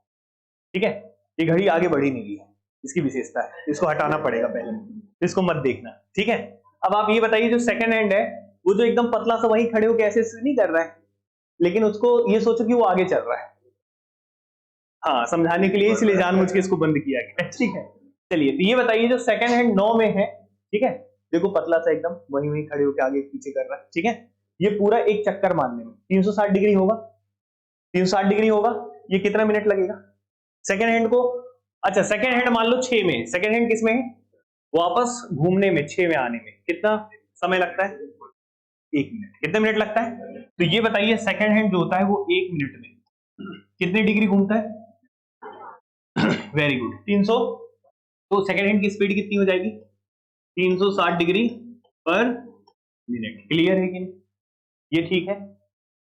ठीक है? ये घड़ी आगे बढ़ी नहीं रही है, इसकी विशेषता है, इसको हटाना पड़ेगा पहले, इसको मत देखना, ठीक है? अब आप ये बताइए, जो सेकंड हैंड है वो जो एकदम पतला सा वही खड़े होकर ऐसे नहीं कर रहा है, लेकिन उसको ये सोचो कि वो आगे चल रहा है। हाँ, समझाने के लिए इसलिए जानबूझ के इसको बंद किया गया, ठीक है? चलिए, तो ये बताइए जो सेकंड हैंड 9 में है, ठीक है? देखो पतला सा एकदम वही वही खड़े होकर आगे पीछे कर रहा है, ठीक है? ये पूरा एक चक्कर मारने में 360 डिग्री होगा, 360 डिग्री होगा। ये कितना मिनट लगेगा सेकंड हैंड को? अच्छा, सेकंड हैंड मान लो 6 में, सेकंड हैंड किस में है? वापस घूमने में, 6 में आने में कितना समय लगता है? 1 मिनट। कितने मिनट लगता है? तो ये बताइए सेकंड हैंड जो होता है वो 1 मिनट में कितनी डिग्री घूमता है? Very good, 300। तो सेकंड हैंड की स्पीड कितनी हो जाएगी? 360 डिग्री पर मिनट। क्लियर है कि नहीं? ये ठीक है।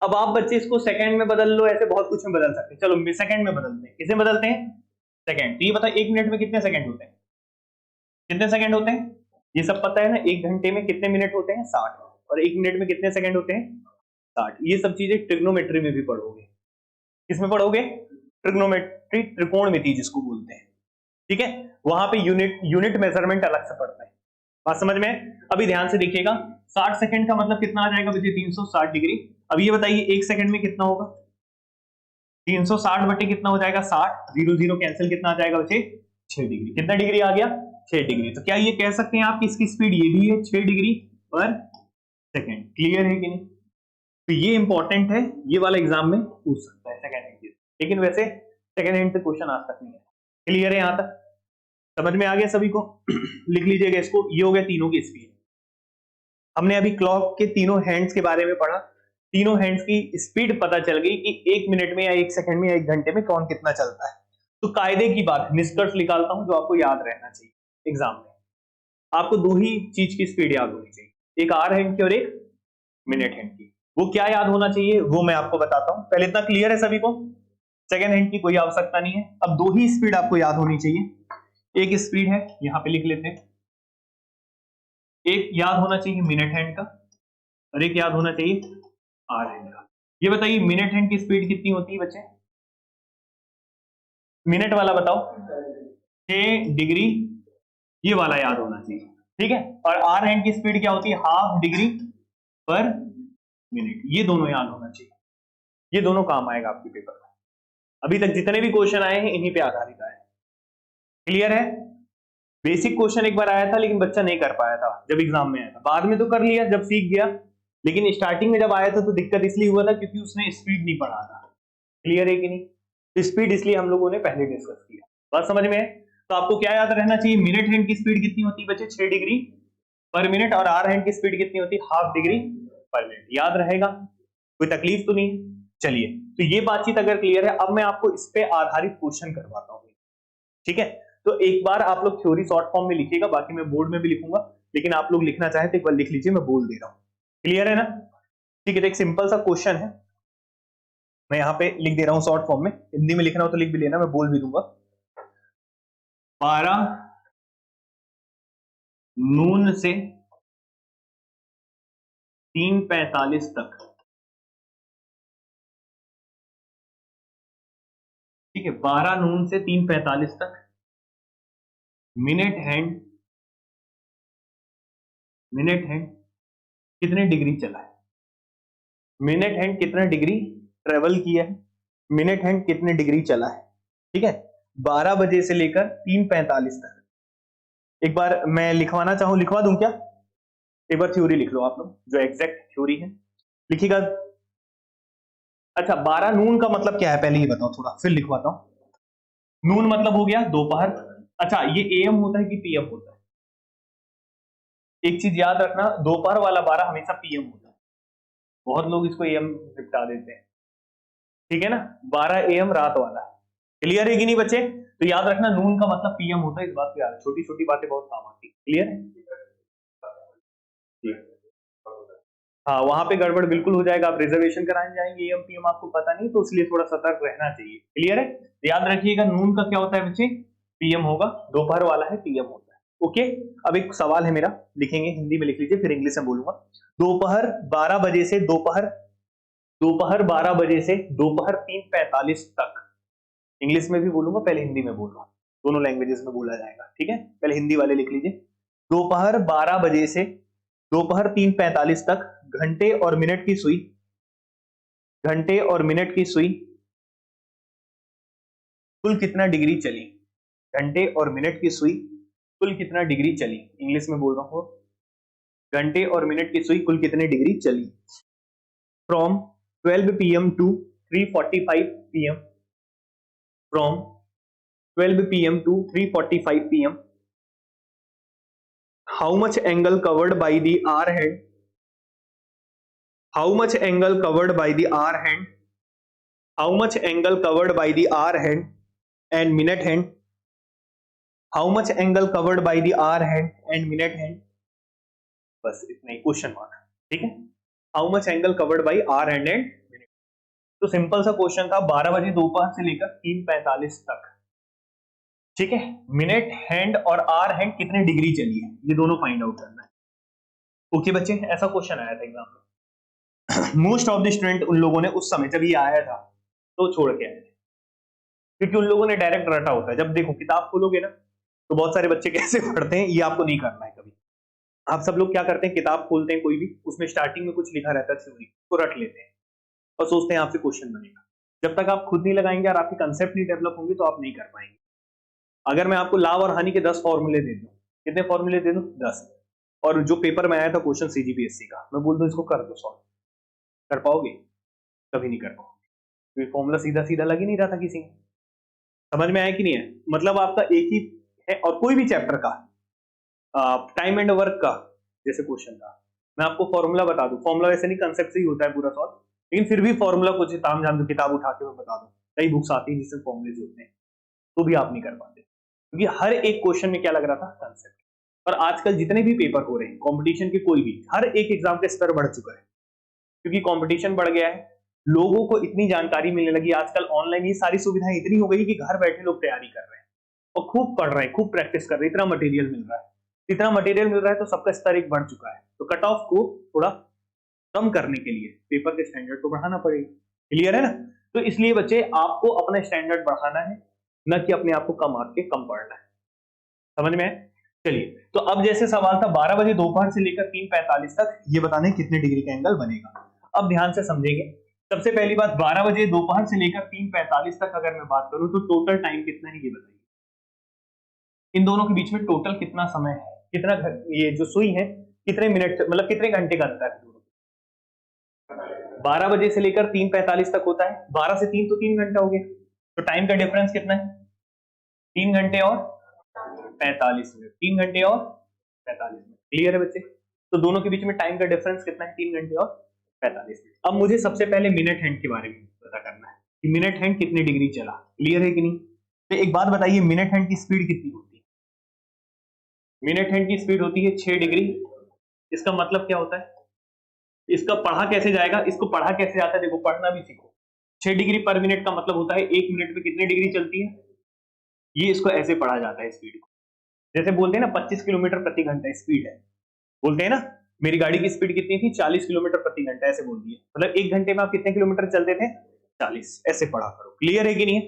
अब आप बच्चे इसको सेकंड में बदल लो, ऐसे बहुत कुछ में बदल सकते हैं। चलो सेकंड में बदलते हैं। किसे बदलते हैं? सेकंड। तो ये बताओ 1 मिनट में कितने सेकंड होते हैं? कितने सेकंड होते हैं? ये सब पता है ना? 1 घंटे में कितने मिनट होते हैं? 60। और 1 मिनट में कितने सेकंड होते हैं? 60। ये सब चीजें ट्रिग्नोमेट्री में भी पढ़ोगे। किसमें पढ़ोगे? ट्रिग्नोमेट्री, त्रिकोणमिति जिसको बोलते हैं, ठीक है? वहां पे यूनिट मेजरमेंट अलग से पड़ता है। बात समझ में? अभी ध्यान से देखिएगा, 60 सेकंड का मतलब कितना आ जाएगा बच्चे? 360 डिग्री। अब ये बताइए 1 सेकंड में कितना होगा? 360 बटे कितना हो जाएगा? 60। 0 0 कैंसिल, कितना आ जाएगा बच्चे? 6 डिग्री। कितना डिग्री आ गया? 6 डिग्री। तो क्या ये कह सकते हैं आप कि इसकी स्पीड ये भी है 6 डिग्री पर सेकंड? क्लियर है कि नहीं? तो ये इंपॉर्टेंट है, ये वाला एग्जाम में पूछ सकता है सेकंड हैंड की, लेकिन वैसे सेकंड हैंड से क्वेश्चन आज तक नहीं है। क्लियर है यहां तक? समझ में आ गया सभी को? लिख लीजिएगा इसको। ये हो गया तीनों की स्पीड। हमने अभी क्लॉक के तीनों हैंड्स के बारे में पढ़ा। तीनों हैंड्स की स्पीड पता चल गई कि 1 मिनट में या 1 सेकंड में या 1 घंटे में कौन कितना चलता है। तो कायदे की बात, निष्कर्ष निकालता हूं जो आपको याद रहना चाहिए एग्जाम में। आपको दो ही चीज की स्पीड याद होनी चाहिए, एक आर हैंड की और एक मिनट हैंड की। वो क्या याद होना चाहिए वो मैं आपको बताता हूं। पहले इतना क्लियर है सभी को? सेकेंड हैंड की कोई आवश्यकता नहीं है। अब दो ही स्पीड आपको याद होनी चाहिए। एक स्पीड है, यहां पे लिख लेते हैं, एक याद होना चाहिए मिनट हैंड का और एक याद होना चाहिए आर हैंड का। ये बताइए मिनट हैंड की स्पीड कितनी होती है बच्चे? मिनट वाला बताओ, 6 डिग्री, ये वाला याद होना चाहिए, ठीक है। और आर हैंड की स्पीड क्या होती है? हाफ डिग्री पर मिनट। ये दोनों याद होना चाहिए, ये दोनों काम आएगा आपके पेपर में। अभी तक जितने भी क्वेश्चन आए हैं इन्हीं पे आधारित आए। क्लियर है? बेसिक क्वेश्चन एक बार आया था लेकिन बच्चा नहीं कर पाया था जब एग्जाम में आया था, बाद में तो कर लिया जब सीख गया, लेकिन स्टार्टिंग में जब आया था तो दिक्कत इसलिए हुआ था क्योंकि उसने स्पीड नहीं पढ़ा था। क्लियर है कि नहीं? तो स्पीड इसलिए हम लोगों ने पहले डिस्कस किया। बात समझ में है? तो आपको क्या याद रहना चाहिए? मिनट हैंड की स्पीड कितनी होती है बच्चे? 6 डिग्री पर मिनट। और आर हैंड की स्पीड कितनी होती है? हाफ डिग्री पर मिनट। याद रहेगा? कोई तकलीफ तो नहीं? चलिए, तो ये बातचीत अगर क्लियर है, अब मैं आपको इस पे आधारित क्वेश्चन करवाता हूँ, ठीक है। तो एक बार आप लोग थ्योरी शॉर्ट फॉर्म में लिखिएगा, बाकी मैं बोर्ड में भी लिखूंगा, लेकिन आप लोग लिखना चाहे तो एक बार लिख लीजिए, मैं बोल दे रहा हूं। क्लियर है ना? ठीक है, तो एक सिंपल सा क्वेश्चन है, मैं यहां पे लिख दे रहा हूं शॉर्ट फॉर्म में। हिंदी में लिखना हो तो लिख भी लेना, मैं बोल भी दूंगा। 12 नून से 3:45 तक, ठीक है, 12 नून से 3:45 तक मिनट हैंड कितने डिग्री चला है? मिनट हैंड कितना डिग्री ट्रेवल किया है? मिनट हैंड कितने डिग्री चला है? ठीक है, 12 बजे से लेकर 3:45 तक। एक बार मैं लिखवाना चाहूं, लिखवा दूं क्या? एक बार थ्योरी लिख लो आप लोग, जो एग्जैक्ट थ्योरी है लिखिएगा। अच्छा, 12 नून का मतलब क्या है पहले ये बताओ थोड़ा, फिर लिखवाता हूं। नून मतलब हो गया दोपहर। अच्छा, ये एएम होता है कि पीएम होता है? एक चीज याद रखना, दोपहर वाला 12 हमेशा पीएम होता है, बहुत लोग इसको एएम निपटा देते हैं, ठीक है ना। 12 एएम रात वाला है। क्लियर है कि नहीं बच्चे? तो याद रखना नून का मतलब पीएम होता है, इस बात को याद, छोटी छोटी बातें बहुत काम आती है। क्लियर है? हाँ, वहां पे गड़बड़ बिल्कुल हो जाएगा, आप रिजर्वेशन कराने जाएंगे, एएम पीएम आपको पता नहीं, तो इसलिए थोड़ा सतर्क रहना चाहिए। क्लियर है? याद रखिएगा नून का क्या होता है बच्चे? पीएम होगा, दोपहर वाला है पीएम होता है। ओके, अब एक सवाल है मेरा, लिखेंगे, हिंदी में लिख लीजिए फिर इंग्लिश में बोलूंगा। दोपहर 12 बजे से दोपहर 12 बजे से दोपहर 3:45 तक, इंग्लिश में भी बोलूंगा, पहले हिंदी में बोल रहा हूं, दोनों लैंग्वेजेस में बोला जाएगा, ठीक है। पहले हिंदी वाले लिख लीजिए। दोपहर 12 बजे से दोपहर 3:45 तक घंटे और मिनट की सुई, घंटे और मिनट की सुई कुल कितना डिग्री चली? घंटे और मिनट की सुई कुल कितना डिग्री चली? इंग्लिश में बोल रहा हूं, घंटे और मिनट की सुई कुल कितने डिग्री चली? From 12 PM to 3:45 PM, from 12 PM to 3:45 PM, how much angle covered by the R hand? How much angle covered by the R hand? How much angle covered by the R hand and minute hand? How much angle covered by the R hand and minute hand? बस इतना ही क्वेश्चन मार्क, ठीक है। How much angle covered by R hand and minute? तो सिंपल सा क्वेश्चन था, 12 बजे दोपहर से लेकर 3:45 तक, ठीक है, मिनट हैंड और आर हैंड कितने डिग्री चली है, ये दोनों फाइंड आउट करना है। ओके बच्चे, ऐसा क्वेश्चन आया था एग्जाम में। मोस्ट ऑफ द स्टूडेंट, उन लोगों ने उस समय जब ये आया था तो छोड़ के आए थे, क्योंकि उन लोगों ने डायरेक्ट रटा होता है। जब देखो किताब खोलोगे ना तो बहुत सारे बच्चे कैसे पढ़ते हैं, ये आपको नहीं करना है कभी। आप सब लोग क्या करते हैं, किताब खोलते हैं कोई भी, उसमें स्टार्टिंग में कुछ लिखा रहता है थ्योरी, तो रट लेते हैं और सोचते हैं आपसे क्वेश्चन बनेगा। जब तक आप खुद नहीं लगाएंगे और आपके कंसेप्ट नहीं डेवलप होंगे तो आप नहीं कर पाएंगे। अगर मैं आपको लाभ और हानि के 10 फॉर्मूले दे दूं, कितने फॉर्मूले दे दूं? 10, और जो पेपर में आया था क्वेश्चन सीजीपीएससी का, मैं बोल दूं इसको कर दो सॉल्व, कर पाओगे? कभी नहीं कर पाओगे, क्योंकि फॉर्मूला सीधा सीधा लग ही नहीं रहा था किसी में। समझ में आया कि नहीं है? मतलब आपका एक ही है, और कोई भी चैप्टर का टाइम एंड वर्क का जैसे क्वेश्चन था, मैं आपको फॉर्मूला बता दूं, फॉर्मूला वैसे नहीं, कंसेप्ट से ही होता है पूरा सॉल्व, लेकिन फिर भी फॉर्मूला कुछ ताम झाम जो किताब उठा के मैं बता दूं, कई बुक्स आती है जिससे फॉर्मूले होते हैं, तो भी आप नहीं कर पाते, क्योंकि हर एक क्वेश्चन में क्या लग रहा था? कंसेप्ट। और आजकल जितने भी पेपर हो रहे हैं कंपटीशन के, कोई भी, हर एक एग्जाम का स्तर बढ़ चुका है, क्योंकि कंपटीशन बढ़ गया है, लोगों को इतनी जानकारी मिलने लगी आजकल ऑनलाइन, ये सारी सुविधाएं इतनी हो गई कि घर बैठे लोग तैयारी कर रहे हैं और खूब पढ़ रहे हैं, खूब प्रैक्टिस कर रहे हैं, इतना मटेरियल मिल रहा है, इतना मटेरियल मिल रहा है, तो सबका स्तर एक बढ़ चुका है। तो कट ऑफ को थोड़ा कम करने के लिए पेपर के स्टैंडर्ड को बढ़ाना पड़ेगा। क्लियर है ना? तो इसलिए बच्चे आपको अपना स्टैंडर्ड बढ़ाना है, न कि अपने आप को कम आके कम पढ़ना है। समझ में? चलिए, तो अब जैसे सवाल था 12 बजे दोपहर से लेकर 3:45 तक, ये बताने कितने डिग्री का एंगल बनेगा। अब ध्यान से समझेंगे। सबसे पहली बात, 12 बजे दोपहर से लेकर 3:45 तक अगर मैं बात करूं तो टोटल टाइम कितना है ये बताइए। इन दोनों के बीच में टोटल कितना समय है, कितना ये जो सुई है कितने मिनट, मतलब कितने घंटे का अंतर है दोनों? 12 बजे से लेकर 3:45 तक होता है, 12 से 3 तो 3 घंटा हो गया, तो टाइम का डिफरेंस कितना है? 3 घंटे और 45 मिनट, 3 घंटे और 45 मिनट। क्लियर है बच्चे? तो दोनों के बीच में टाइम का डिफरेंस कितना है? 3 घंटे और 45 मिनट। अब मुझे सबसे पहले मिनट हैंड के बारे में पता करना है कि मिनट हैंड कितने डिग्री चला। क्लियर है कि नहीं? तो एक बात बताइए, मिनट हैंड की स्पीड कितनी होती है? मिनट हैंड की स्पीड होती है 6 डिग्री। इसका मतलब क्या होता है? इसका पढ़ा कैसे जाएगा, इसको पढ़ा कैसे जाता है, देखो पढ़ना भी सीखो। 6 डिग्री पर मिनट का मतलब होता है 1 मिनट में कितनी डिग्री चलती है, ये इसको ऐसे पढ़ा जाता है स्पीड को। जैसे बोलते हैं ना 25 किलोमीटर प्रति घंटा स्पीड है, बोलते हैं ना मेरी गाड़ी की स्पीड कितनी थी, 40 किलोमीटर प्रति घंटा, ऐसे बोल दिए, मतलब 1 घंटे में आप कितने किलोमीटर चलते थे? 40। ऐसे पढ़ा करो। क्लियर है कि नहीं?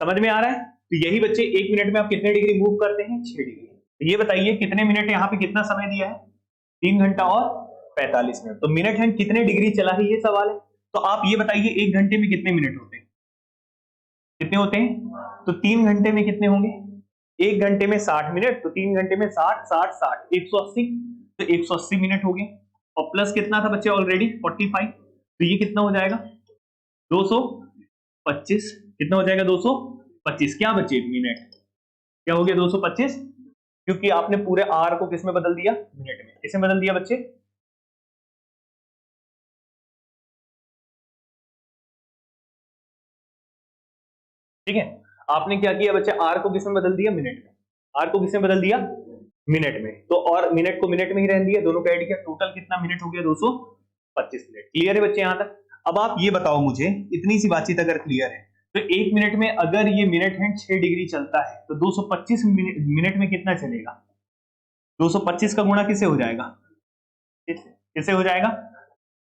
समझ में आ रहा है? तो यही बच्चे 1 मिनट में आप कितने डिग्री मूव करते हैं? 6 डिग्री। तो ये बताइए कितने मिनट, यहाँ पे कितना समय दिया है? 3 घंटा और 45 मिनट। तो मिनट हैंड कितने डिग्री चला है, ये सवाल है। तो आप ये बताइए 1 घंटे में कितने मिनट होते हैं? कितने होते हैं? तो 3 घंटे में कितने होंगे? 1 घंटे में 60 मिनट, तो 3 घंटे में 60 60 60 180, तो 180 मिनट हो गए। और प्लस कितना था बच्चे ऑलरेडी 45, तो ये कितना हो जाएगा? 225। कितना हो जाएगा? 225। क्या बच्चे? मिनट। क्या हो गया? 225, क्योंकि आपने पूरे आर को किस में बदल दिया? मिनट में। किसमें बदल दिया बच्चे? ठीक है, आपने क्या किया बच्चे? आर को किसमें बदल दिया? मिनट में। आर को किसमें बदल दिया? मिनट में। तो और मिनट को मिनट में ही रहने दिया, दोनों का ऐड किया, टोटल कितना मिनट हो गया? 225 मिनट। क्लियर है बच्चे यहां तक? अब आप ये बताओ मुझे, इतनी सी बातचीत अगर क्लियर है, तो 1 मिनट में अगर ये मिनट हैंड 6 डिग्री चलता है तो 225 मिनट में कितना चलेगा? 225 का गुणा किसे हो जाएगा? किसे हो जाएगा?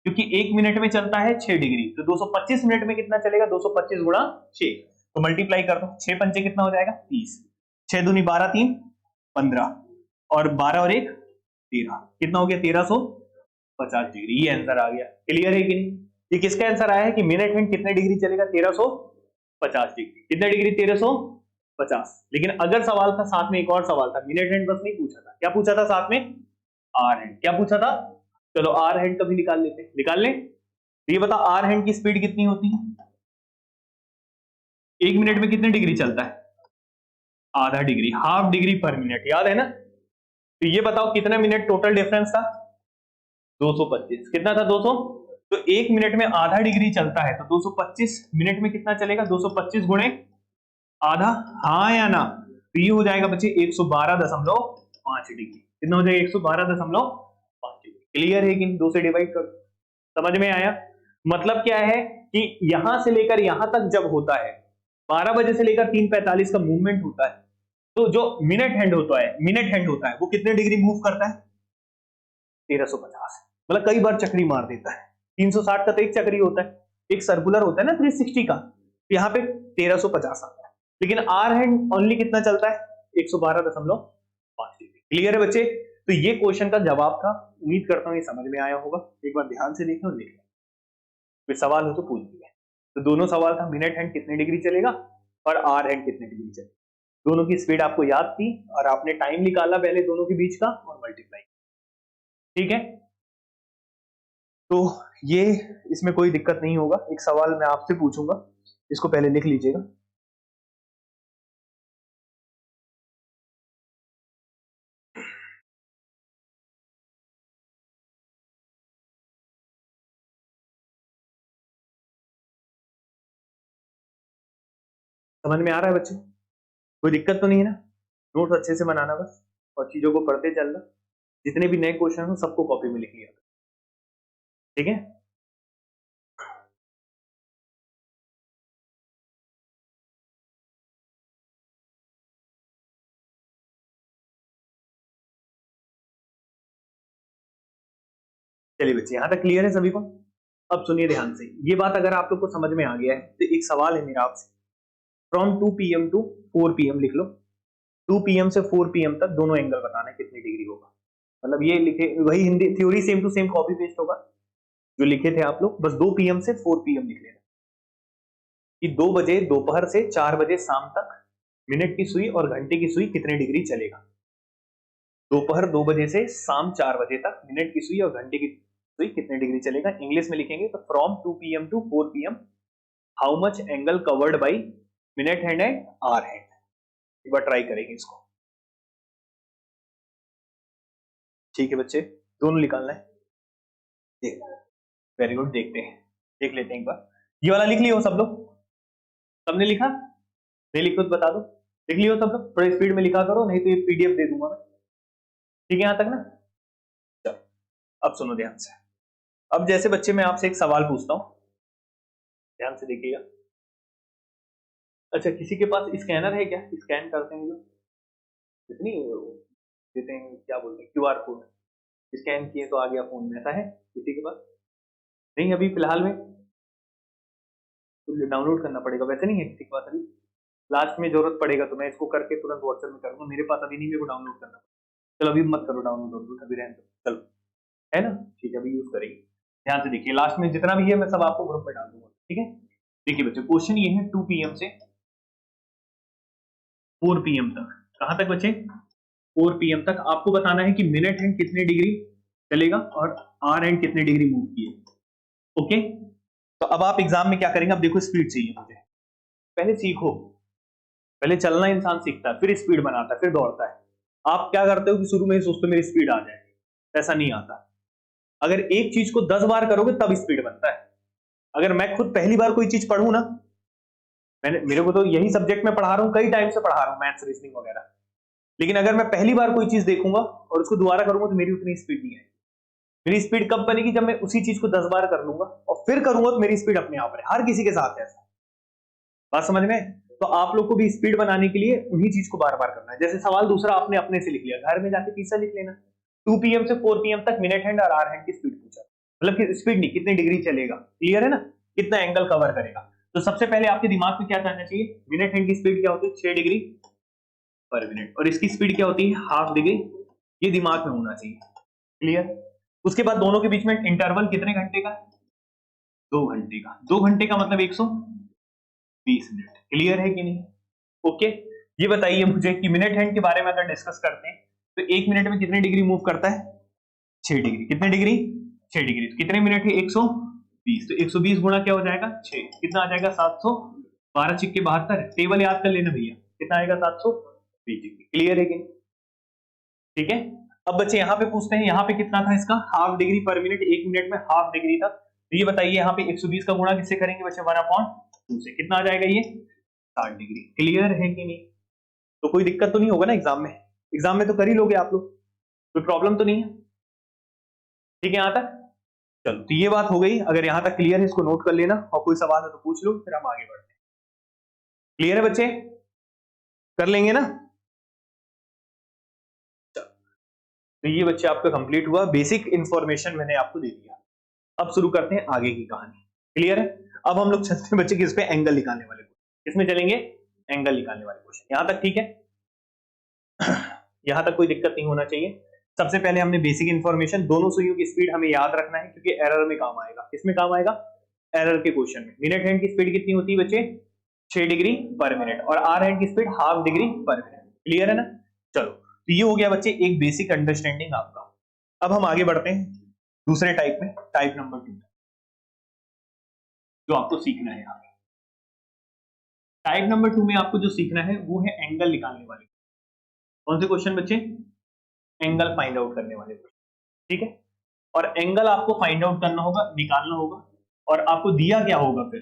क्योंकि 1 मिनट में चलता है 6 डिग्री, तो 225 मिनट में कितना चलेगा? 225 गुणा 6, तो मल्टीप्लाई कर दो, 6 पंचे कितना हो जाएगा? 30। 6 दूनी 12, 3 15, और 12 और 1 13, कितना हो गया? 1350 डिग्री। ये आंसर आ गया। क्लियर है कि नहीं? ये किसका आंसर आया है कि मिनट हैंड कितने डिग्री चलेगा? 1350 डिग्री। कितने डिग्री? 1350। लेकिन अगर सवाल था साथ में, एक और सवाल था, मिनट हैंड बस नहीं पूछा था, क्या पूछा था साथ में? Hour hand. क्या पूछा था? चलो आर हैंड का भी निकाल लेते हैं, निकाल लें। तो ये बता, आर हैंड की स्पीड कितनी होती है? 1 मिनट में कितने डिग्री चलता है? आधा डिग्री, हाफ डिग्री पर मिनट, याद है ना? तो ये बताओ कितना मिनट टोटल डिफरेंस था? 225। कितना था? 200। तो 1 मिनट में आधा डिग्री चलता है, तो 225 मिनट में कितना चलेगा? 225 गुणे आधा, हाँ या ना? तो ये हो जाएगा बच्चे 112.5 डिग्री। कितना हो जाएगा? 112.5 डिग्री। क्लियर है कि 2 से डिवाइड कर, समझ में आया? मतलब क्या है कि यहां से लेकर यहां तक जब होता है, 12 बजे से लेकर 3:45 का मूवमेंट होता है, तो जो मिनट हैंड होता है वो कितने डिग्री मूव करता है? 1350। मतलब कई बार चक्री मार देता है। 360 का तो एक चक्री होता है, एक सर्कुलर होता है ना 360 का, तो यहाँ पे 1350 आता है। लेकिन आर हैंड ओनली कितना चलता है? 112.5 डिग्री। क्लियर है बच्चे? तो ये क्वेश्चन का जवाब था। उम्मीद करता हूँ ये समझ में आया होगा। एक बार ध्यान से देखें और लिख लें, कोई सवाल हो तो पूछ लिया। तो दोनों सवाल था, मिनट हैंड कितने डिग्री चलेगा और आर हैंड कितने डिग्री चलेगा। दोनों की स्पीड आपको याद थी और आपने टाइम निकाला पहले दोनों के बीच का और मल्टीप्लाई। ठीक है, तो ये इसमें कोई दिक्कत नहीं होगा। एक सवाल मैं आपसे पूछूंगा, इसको पहले लिख लीजिएगा। समझ में आ रहा है बच्चे? कोई दिक्कत तो नहीं है ना? नोट्स अच्छे से बनाना बस, और चीजों को पढ़ते चलना। जितने भी नए क्वेश्चन हो सबको कॉपी में लिख लिया। ठीक है। चलिए बच्चे यहाँ तक क्लियर है सभी को। अब सुनिए ध्यान से, ये बात अगर आप लोग को समझ में आ गया है तो एक सवाल है मेरा आपसे, फ्रॉम 2 PM टू 4 PM लिख लो। 2 PM से 4 PM तक दोनों एंगल बताना है कितनी डिग्री होगा। मतलब ये लिखे वही Hindi theory same to same copy paste होगा जो लिखे थे आप लोग, बस 2 PM से 4 PM लिख लेना कि 2 बजे दोपहर से 4 बजे शाम तक मिनट की सुई और घंटे की सुई कितने डिग्री चलेगा। दोपहर 2 बजे से शाम 4 बजे तक मिनट की सुई और घंटे की सुई कितने डिग्री चलेगा। इंग्लिश में लिखेंगे तो from 2 PM to 4 PM how much angle covered by minute hand and hour hand. एक बार ट्राई करेंगे इसको। ठीक है बच्चे, दोनों निकालना है। देख, वेरी गुड, देखते हैं, देख लेते हैं एक बार। ये वाला लिख लियो सब लोग, सबने लिखा? नहीं लिखो तो बता दो। लिख लियो सब लोग, थोड़ी स्पीड में लिखा करो, नहीं तो ये PDF दे दूंगा मैं। ठीक है यहाँ तक ना? चलो अब सुनो ध्यान से। अब जैसे बच्चे मैं आपसे एक सवाल पूछता हूं, ध्यान से देखिएगा। अच्छा, किसी के पास स्कैनर है क्या? स्कैन करते हैं जो इतनी देते हैं, क्या बोलते हैं, QR कोड स्कैन किए तो आ गया फोन में, ऐसा है किसी के पास? नहीं अभी फिलहाल में तो डाउनलोड करना पड़ेगा, वैसे नहीं है किसी के पास अभी? लास्ट में जरूरत पड़ेगा तो मैं इसको करके तुरंत WhatsApp में करूंगा, मेरे पास अभी नहीं, मेरे को डाउनलोड करना पड़ेगा। चलो अभी मत करो डाउनलोड, अभी रहने दो, चलो है ना? ठीक है, अभी यूज करेंगे। ध्यान से देखिए, लास्ट में जितना भी है मैं सब आपको ग्रुप में डाल दूंगा। ठीक है, देखिए बच्चे, क्वेश्चन ये है 2 PM से 4 PM तक। कहां तक बच्चे? 4 PM तक आपको बताना है कि मिनट हैंड कितने डिग्री चलेगा और आर हैंड कितने डिग्री मूव किए। ओके, तो अब आप एग्जाम में क्या करेंगे? अब देखो, स्पीड चाहिए मुझे, पहले सीखो, पहले चलना इंसान सीखता है, फिर स्पीड बनाता है, फिर दौड़ता है। आप क्या करते हो कि शुरू में ही सोचते हो मेरी स्पीड आ जाए, ऐसा नहीं आता। अगर एक चीज को 10 बार करोगे तब स्पीड बनता है। अगर मैं खुद पहली बार कोई चीज पढ़ूं ना, मेरे को तो यही सब्जेक्ट में पढ़ा रहा हूं, कई टाइम से पढ़ा रहा हूं, मैथ्स रीजनिंग वगैरह, लेकिन अगर मैं पहली बार कोई चीज देखूंगा और उसको दोबारा करूंगा तो मेरी उतनी स्पीड नहीं आएगी। मेरी स्पीड कब बनेगी? जब मैं उसी चीज को 10 बार कर लूंगा और फिर करूंगा तो मेरी स्पीड अपने आप है। हर किसी के साथ है ऐसा, बात समझ में? तो आप लोग को भी स्पीड बनाने के लिए उन्हीं चीज को बार बार करना है। जैसे सवाल दूसरा आपने अपने से लिख लिया, घर में जाके तीसरा लिख लेना। 2 PM से 4 PM तक मिनट हैंड और आवर हैंड की स्पीड पूछा, मतलब कि स्पीड नहीं, कितनी डिग्री चलेगा। क्लियर है ना? कितना एंगल कवर करेगा। तो सबसे पहले आपके दिमाग में क्या जाना चाहिए? मिनट हैंड की स्पीड क्या होती है? 6 डिग्री पर मिनट, और इसकी स्पीड क्या होती है? Half degree. ये दिमाग में होना चाहिए। क्लियर? उसके बाद दोनों के बीच में इंटरवल कितने घंटे का? 2 घंटे का। 2 घंटे का मतलब 120 मिनट। क्लियर है कि नहीं? ओके, ये बताइए मुझे कि मिनट हैंड के बारे में अगर डिस्कस करते हैं तो 1 मिनट में कितने डिग्री मूव करता है? 6 डिग्री। कितने डिग्री? 6 डिग्री। तो कितने मिनट है? 120। तो 120 गुणा क्या हो जाएगा? 6। कितना आ जाएगा? 712 छिक्के 72। टेबल याद कर लेना भैया, कितना आएगा? 720 डिग्री। क्लियर है कि नहीं? ठीक है, अब बच्चे यहाँ पे पूछते हैं, यहाँ पे कितना था इसका? हाफ डिग्री पर मिनट। 1 मिनट में हाफ डिग्री था। तो ये बताइए यहाँ पे 120 का गुणा किससे करेंगे बच्चे? 1/2 से। कितना आ जाएगा ये? 60 डिग्री। क्लियर है कि नहीं? तो कोई दिक्कत तो नहीं होगा ना एग्जाम में? एग्जाम में तो कर ही लोगे आप लोग, कोई प्रॉब्लम तो नहीं है? ठीक है यहाँ तक? चलो, तो ये बात हो गई। अगर यहाँ तक क्लियर है इसको नोट कर लेना, और कोई सवाल है तो पूछ लो, फिर हम आगे बढ़ते हैं। क्लियर है बच्चे? कर लेंगे ना? तो ये बच्चे आपका कंप्लीट हुआ, बेसिक इंफॉर्मेशन मैंने आपको दे दिया। अब शुरू करते हैं आगे की कहानी। क्लियर है? अब हम लोग चलते हैं बच्चे किस पे? एंगल निकालने वाले क्वेश्चन। किसमें चलेंगे? एंगल निकालने वाले क्वेश्चन। यहां तक ठीक है? यहां तक कोई दिक्कत नहीं होना चाहिए। सबसे पहले हमने बेसिक इंफॉर्मेशन, दोनों सुइयों की स्पीड हमें याद रखना है क्योंकि एरर में काम आएगा। किसमें काम आएगा? एरर के क्वेश्चन में। मिनट हैंड की स्पीड कितनी होती है बच्चे? 6 डिग्री पर मिनट, और आर हैंड की स्पीड हाफ डिग्री पर मिनट। क्लियर है ना? चलो, तो ये हो गया बच्चे एक बेसिक अंडरस्टैंडिंग आपका। अब हम आगे बढ़ते हैं दूसरे टाइप में, टाइप नंबर 2, जो आपको सीखना है। यहाँ पे टाइप नंबर 2 में आपको जो सीखना है वो है एंगल निकालने वाले। कौन से क्वेश्चन बच्चे? एंगल फाइंड आउट करने वाले क्वेश्चन। ठीक है, और एंगल आपको फाइंड आउट करना होगा, निकालना होगा, और आपको दिया क्या होगा? फिर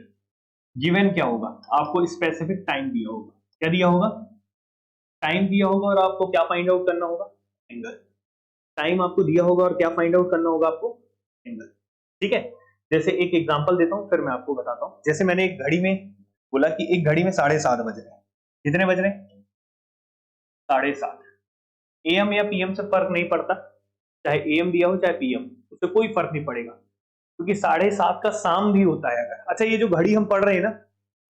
गिवन क्या होगा? आपको स्पेसिफिक टाइम दिया होगा। क्या दिया होगा? टाइम दिया होगा, और आपको क्या फाइंड आउट करना होगा? एंगल। टाइम आपको दिया होगा और क्या फाइंड आउट करना होगा आपको? एंगल। ठीक है, जैसे एक एग्जांपल देता हूं, फिर मैं आपको बताता हूं। जैसे मैंने एक घड़ी में बोला कि एक घड़ी में 7:30 बज रहे हैं। कितने बज रहे हैं? 7:30। AM या PM से फर्क नहीं पड़ता, चाहे AM दिया हो चाहे PM, उससे कोई फर्क नहीं पड़ेगा, क्योंकि 7:30 का साम भी होता है अगर। अच्छा, ये जो घड़ी हम पढ़ रहे हैं ना,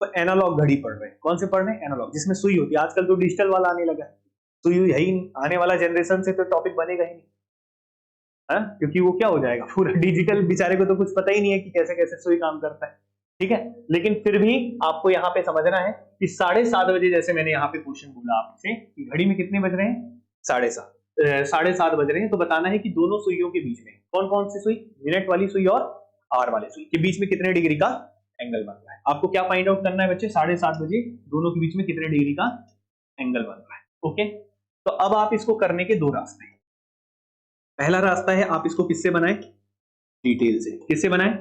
तो एनालॉग घड़ी पढ़ रहे हैं। कौन से पढ़ रहे हैं? एनालॉग, जिसमें सुई होती है। आजकल तो डिजिटल वाला आने लगा है, सुई है ही नहीं। आने वाला जनरेशन से तो टॉपिक बनेगा ही नहीं, है, क्योंकि वो क्या हो जाएगा, पूरा डिजिटल। बेचारे को तो कुछ पता ही नहीं है कि कैसे कैसे सुई काम करता है, ठीक है। लेकिन फिर भी आपको यहाँ पे समझना है कि 7:30 बजे, जैसे मैंने यहाँ पे क्वेश्चन बोला आपसे कि घड़ी में कितने बज रहे हैं, 7:30 बज रहे हैं, तो बताना है कि दोनों सुइयों के बीच में कौन कौन सी सुई, मिनट वाली सुई और आवर वाली सुई के बीच में कितने डिग्री का एंगल बन रहा है। आपको क्या फाइंड आउट करना है बच्चे? 7:30 बजे दोनों के बीच में कितने डिग्री का एंगल बन रहा है। ओके, तो अब आप इसको करने के दो रास्ते हैं। पहला रास्ता है आप इसको किससे बनाएं? डिटेल से। किससे बनाएं?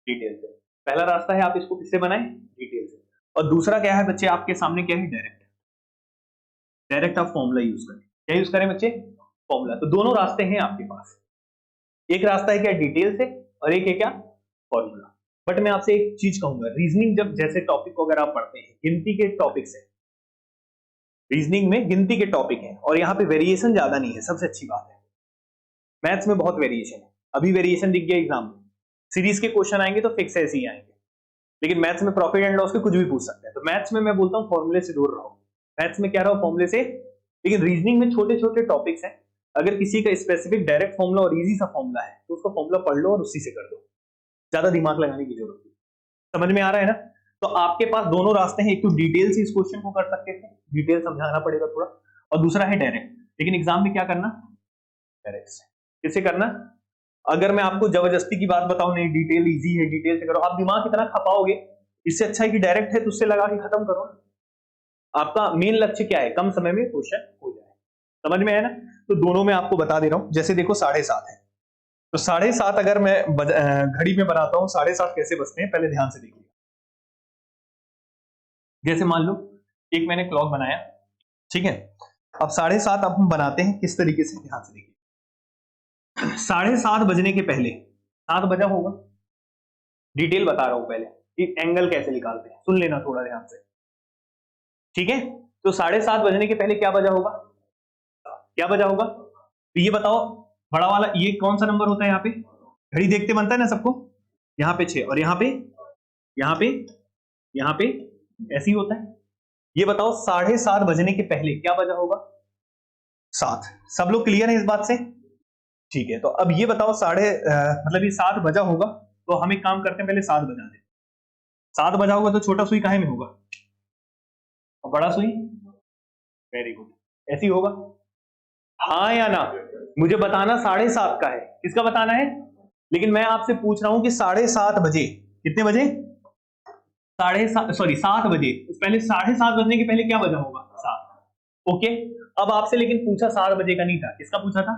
डिटेल से। पहला रास्ता है आप इसको किससे बनाएं? डिटेल से। और दूसरा क्या है बच्चे आपके सामने? क्या है? डायरेक्ट आप फॉर्मूला यूज करें। क्या यूज करें बच्चे? फॉर्मूला। तो दोनों रास्ते हैं आपके पास। एक रास्ता है क्या? डिटेल से, और एक है क्या? फॉर्मूला। बट मैं आपसे एक चीज कहूंगा, रीजनिंग जब जैसे टॉपिक को अगर आप पढ़ते हैं, गिनती के टॉपिक से, रीजनिंग में गिनती के टॉपिक है और यहाँ पे वेरिएशन ज्यादा नहीं है, सबसे अच्छी बात है। मैथ्स में बहुत वेरिएशन है, अभी वेरिएशन दिख गया एग्जाम में। सीरीज के क्वेश्चन आएंगे तो फिक्स ऐसे ही आएंगे, लेकिन मैथ्स में प्रॉफिट एंड लॉस के कुछ भी पूछ सकते हैं। तो मैथ्स में मैं बोलता हूँ फॉर्मूले से दूर रहो। मैथ्स में क्या रहो? फॉर्मूले से। लेकिन रीजनिंग में छोटे छोटे टॉपिक्स हैं, अगर किसी का स्पेसिफिक डायरेक्ट फॉर्मूला और इजी सा फॉर्मूला है तो उसका फॉर्मूला पढ़ लो और उसी से कर दो, ज्यादा दिमाग लगाने की जरूरत नहीं। समझ में आ रहा है ना? तो आपके पास दोनों रास्ते हैं, एक तो डिटेल से इस क्वेश्चन को कर सकते थे, डिटेल समझाना पड़ेगा थोड़ा, और दूसरा है डायरेक्ट। लेकिन एग्जाम में क्या करना? डायरेक्ट से। किससे करना? अगर मैं आपको जबरदस्ती की बात बताऊं, नहीं डिटेल इजी है, डिटेल से करो, आप दिमाग कितना खपाओगे? इससे अच्छा है कि डायरेक्ट है तो उससे लगा के खत्म करो ना। आपका मेन लक्ष्य क्या है? कम समय में क्वेश्चन हो जाए। समझ में आया ना? तो दोनों में आपको बता दे रहा हूं। जैसे देखो 7:30 है, तो 7:30 अगर मैं घड़ी में बनाता हूं, 7:30 कैसे बजते हैं पहले ध्यान से देखिए। जैसे मान लो एक मैंने क्लॉक बनाया, ठीक है। अब 7:30 अब हम बनाते हैं किस तरीके से, ध्यान से देखिए। 7:30 बजने के पहले, 7 बजा होगा, डिटेल बता रहा हूं पहले कि एंगल कैसे निकालते हैं, सुन लेना थोड़ा ध्यान से, ठीक है। तो 7:30 बजने के पहले क्या बजा होगा? क्या बजा होगा? तो ये बताओ, बड़ा वाला ये कौन सा नंबर होता है? यहाँ पे घड़ी देखते बनता है ना सबको, यहाँ पे 6 और यहाँ पे, यहाँ पे, यहाँ पे ऐसे ही होता है। ये बताओ 7:30 बजने के पहले क्या बजा होगा? 7। सब लोग क्लियर है इस बात से? ठीक है, तो अब ये बताओ मतलब ये 7 बजा होगा, तो हम एक काम करते हैं, पहले 7 बजा दे। 7 बजा होगा तो छोटा सुई काहे में होगा और बड़ा सुई? वेरी गुड, ऐसे ही होगा। हाँ या ना? मुझे बताना 7:30 का है, किसका बताना है? लेकिन मैं आपसे पूछ रहा हूं कि 7:30 बजे, कितने बजे? 7 बजे। पहले 7:30 बजने के पहले क्या बजा होगा? 7। ओके, अब आपसे लेकिन पूछा 7 बजे का नहीं था, किसका पूछा था?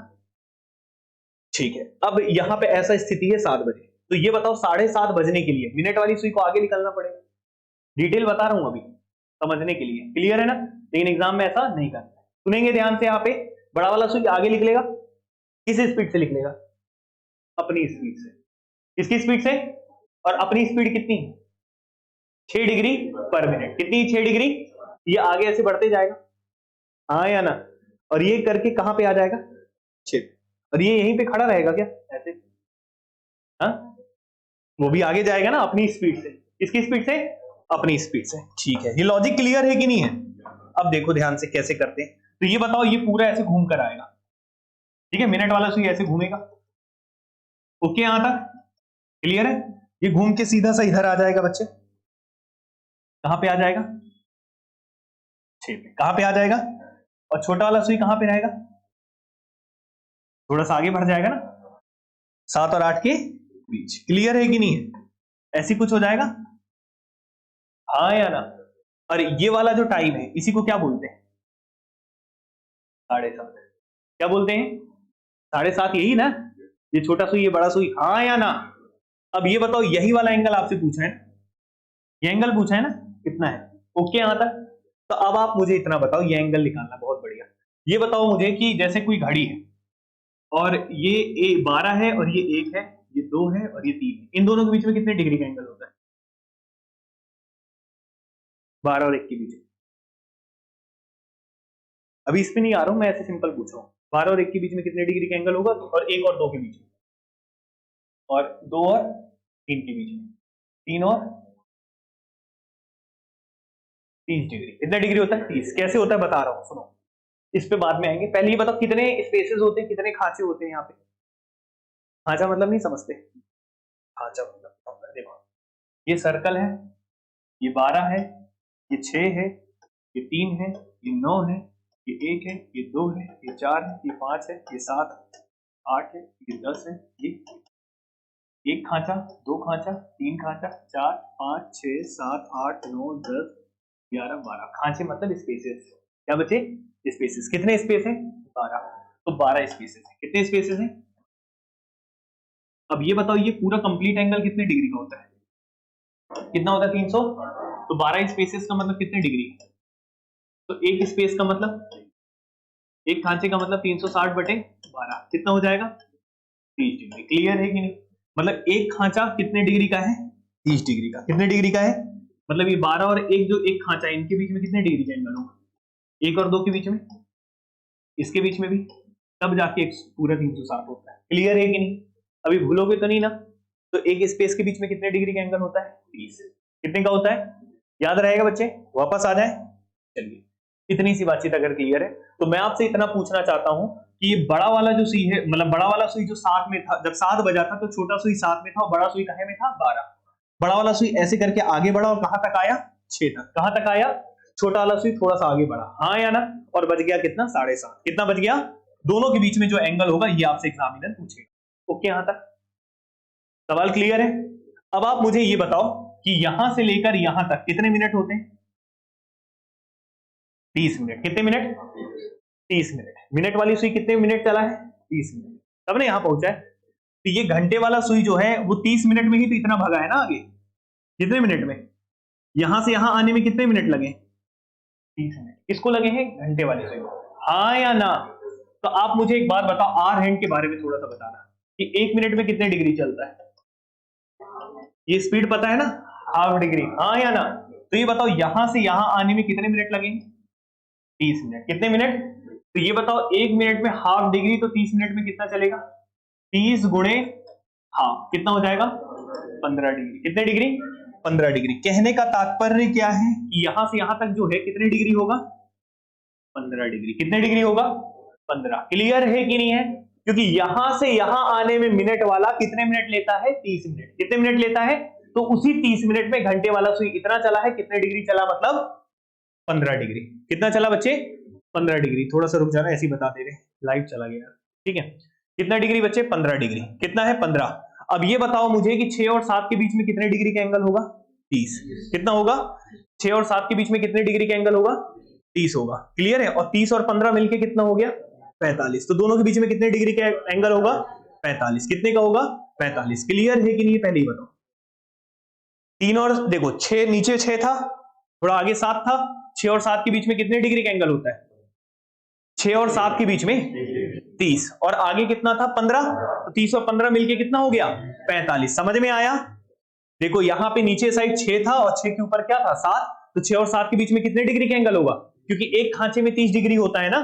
ठीक है, अब यहां पे ऐसा स्थिति है 7 बजे, तो ये बताओ 7:30 बजने के लिए मिनट वाली सुई को आगे निकलना पड़ेगा। डिटेल बता रहा हूं अभी समझने के लिए, क्लियर है ना? लेकिन एग्जाम में ऐसा नहीं करना है। सुनेंगे ध्यान से, यहाँ पे बड़ा वाला सुई आगे निकलेगा, किस स्पीड से निकलेगा? अपनी स्पीड से। किसकी स्पीड से? और अपनी स्पीड कितनी? 6 डिग्री पर मिनट। कितनी? 6 डिग्री। ये आगे ऐसे बढ़ते जाएगा, हाँ या ना? और ये करके कहां पे आ जाएगा? 6। और ये यहीं पे खड़ा रहेगा क्या ऐसे? हाँ, वो भी आगे जाएगा ना अपनी स्पीड से। किसकी स्पीड से? अपनी स्पीड से। ठीक है, ये लॉजिक क्लियर है कि नहीं है? अब देखो ध्यान से कैसे करते हैं। तो ये बताओ, ये पूरा ऐसे घूम कर आएगा, ठीक है, मिनट वाला सुई ऐसे घूमेगा। ओके, यहां तक क्लियर है? ये घूम के सीधा सा इधर आ जाएगा बच्चे, कहां पे आ जाएगा? 6 पे। कहां पे आ जाएगा? और छोटा वाला सुई कहां पे रहेगा? थोड़ा सा आगे बढ़ जाएगा ना, 7 और 8 के बीच। क्लियर है कि नहीं है? ऐसी कुछ हो जाएगा, हाँ या ना? और ये वाला जो टाइम है इसी को क्या बोलते हैं? 7:30। क्या बोलते हैं? 7:30 यही ना? ये छोटा सुई, ये बड़ा सुई, हाँ या ना? अब ये बताओ, यही वाला एंगल आपसे पूछा है ना, ये एंगल पूछा है ना, कितना है? ओके यहां तक? तो अब आप मुझे इतना बताओ, ये एंगल निकालना, बहुत बढ़िया। ये बताओ मुझे कि जैसे कोई घड़ी है और ये 12 है और ये 1 है, ये 2 है और ये 3 है, इन दोनों के बीच में कितने डिग्री का एंगल होता है? 12 और 1 के बीच। अभी इस पे नहीं आ रहा हूं मैं, ऐसे सिंपल पूछ रहा हूं, 12 और 1 के बीच में कितने डिग्री का एंगल होगा, और 1 और 2 के बीच में? और 2 और 3 के बीच में, 3 और 30 डिग्री। कितना डिग्री होता है? 30। कैसे होता है बता रहा हूं, सुनो, इस पे बाद में आएंगे। पहले ये बताओ कितने स्पेसेस होते हैं, कितने खांचे होते हैं यहाँ पे? खांचा मतलब नहीं समझते? खांचा मतलब देखो, ये सर्कल है, ये 12 है, ये 6 है, ये 3 है, ये 9 है, ये 1 है, ये 2 है, ये 4 है, ये 5 है, ये 7 है, 8 है, ये 10 है, ये 1 खांचा, 2 खांचा, 3 खांचा, 4 5 6 7 8 9 10 11 12 खांचे मतलब स्पेसेस। क्या बचे? स्पेसेस। कितने स्पेस है? 12। तो 12 स्पेसेस है। कितने स्पेसेस हैं? अब ये बताओ, ये पूरा कंप्लीट एंगल कितने डिग्री का होता है? कितना होता है? 300। तो 12 स्पेसेस का मतलब कितने डिग्री? तो एक स्पेस का मतलब, एक खांचे का मतलब 360/12 कितना हो जाएगा? 30 डिग्री। क्लियर है कि नहीं? मतलब एक खांचा कितने डिग्री का है? 30 डिग्री का। कितने डिग्री का है? मतलब ये 12 और एक, जो एक खांचा है, इनके बीच में कितने डिग्री का एंगल होगा? 1 और 2 के बीच में, इसके बीच में भी, तब जाके एक पूरा 360 होता है। क्लियर है कि नहीं? अभी भूलोगे तो नहीं ना? तो एक स्पेस के बीच में कितने डिग्री का एंगल होता है? 30। कितने का होता है? याद रहेगा बच्चे? वापस आ जाए। चलिए, इतनी सी बातचीत अगर क्लियर है तो मैं आपसे इतना पूछना चाहता हूं कि ये बड़ा वाला जो सुई है, मतलब बड़ा वाला सुई जो 7 में था, जब 7 बजा था तो छोटा सुई 7 में था और बड़ा सुई कहे में था? 12। बड़ा वाला सुई ऐसे करके आगे बढ़ा और कहां तक आया? 6 तक। कहां तक आया? छोटा वाला सुई थोड़ा सा आगे बढ़ा, हाँ या ना? और बच गया कितना? 7.5। कितना बच गया? दोनों के बीच में जो एंगल होगा ये आपसे एग्जामिनर पूछेगा। ओके, यहां तक सवाल क्लियर है? अब आप मुझे ये बताओ कि यहां से लेकर यहां तक कितने मिनट होते हैं? 30 मिनट। कितने मिनट? 30 मिनट। मिनट वाली सुई कितने मिनट चला है? 30 मिनट। तब ना यहां पहुंचा है। तो ये घंटे वाला सुई जो है वो 30 मिनट में ही तो इतना भगा है ना आगे। कितने मिनट में? यहां से यहां आने में कितने मिनट लगे? 30 मिनट। किसको लगे हैं? घंटे वाले सुई को। हाँ या ना? तो आप मुझे एक बात बताओ, आर हैंड के बारे में थोड़ा सा बताना कि 1 मिनट में कितने डिग्री चलता है? ये स्पीड पता है ना? Half degree. हाँ या ना? तो ये बताओ, यहां से यहां आने में कितने मिनट लगेंगे? 30 मिनट। कितने मिनट? तो ये बताओ, 1 मिनट में हाफ डिग्री, तो 30 मिनट में कितना चलेगा? 30 गुणे हाफ, कितना हो जाएगा? 15 डिग्री। कितने डिग्री? 15 डिग्री। कहने का तात्पर्य क्या है कि यहां से यहां तक जो है कितने डिग्री होगा? 15 डिग्री। कितने डिग्री होगा? 15। क्लियर है कि नहीं है? क्योंकि यहां से यहां आने में मिनट वाला कितने मिनट लेता है? 30 मिनट। कितने मिनट लेता है? तो उसी 30 मिनट में घंटे वाला सुई इतना चला है, कितने डिग्री चला? मतलब 15 डिग्री। कितना चला बच्चे? 15 डिग्री। थोड़ा सा रुक जाना, ऐसे ही बता दे रहे, लाइव चला गया। ठीक है, कितना डिग्री बच्चे? 15 डिग्री। कितना है? 15। अब ये बताओ मुझे कि 6 और 7 के बीच में कितने डिग्री का एंगल होगा? 30। कितना होगा? 6 और 7 के बीच में कितने डिग्री का एंगल होगा? 30 होगा। क्लियर है? और 30 और 15 मिलके कितना हो गया? 45। तो दोनों के बीच में कितने डिग्री का एंगल होगा? 45। कितने का होगा? 45। क्लियर है कि नहीं? पहले ही बताओ। 3 और देखो, 6 नीचे 6 था, थोड़ा आगे 7 था। 6 और 7 के बीच में कितने डिग्री का एंगल होता है? 6 और 7 के बीच में 30, और आगे कितना था? 15। तो 30 और 15 मिलके कितना हो गया? 45। समझ में आया? देखो, यहां पे नीचे साइड 6 था और 6 के ऊपर क्या था? 7। तो 6 और 7 के बीच में कितने डिग्री का एंगल होगा? क्योंकि एक खांचे में 30 डिग्री होता है ना।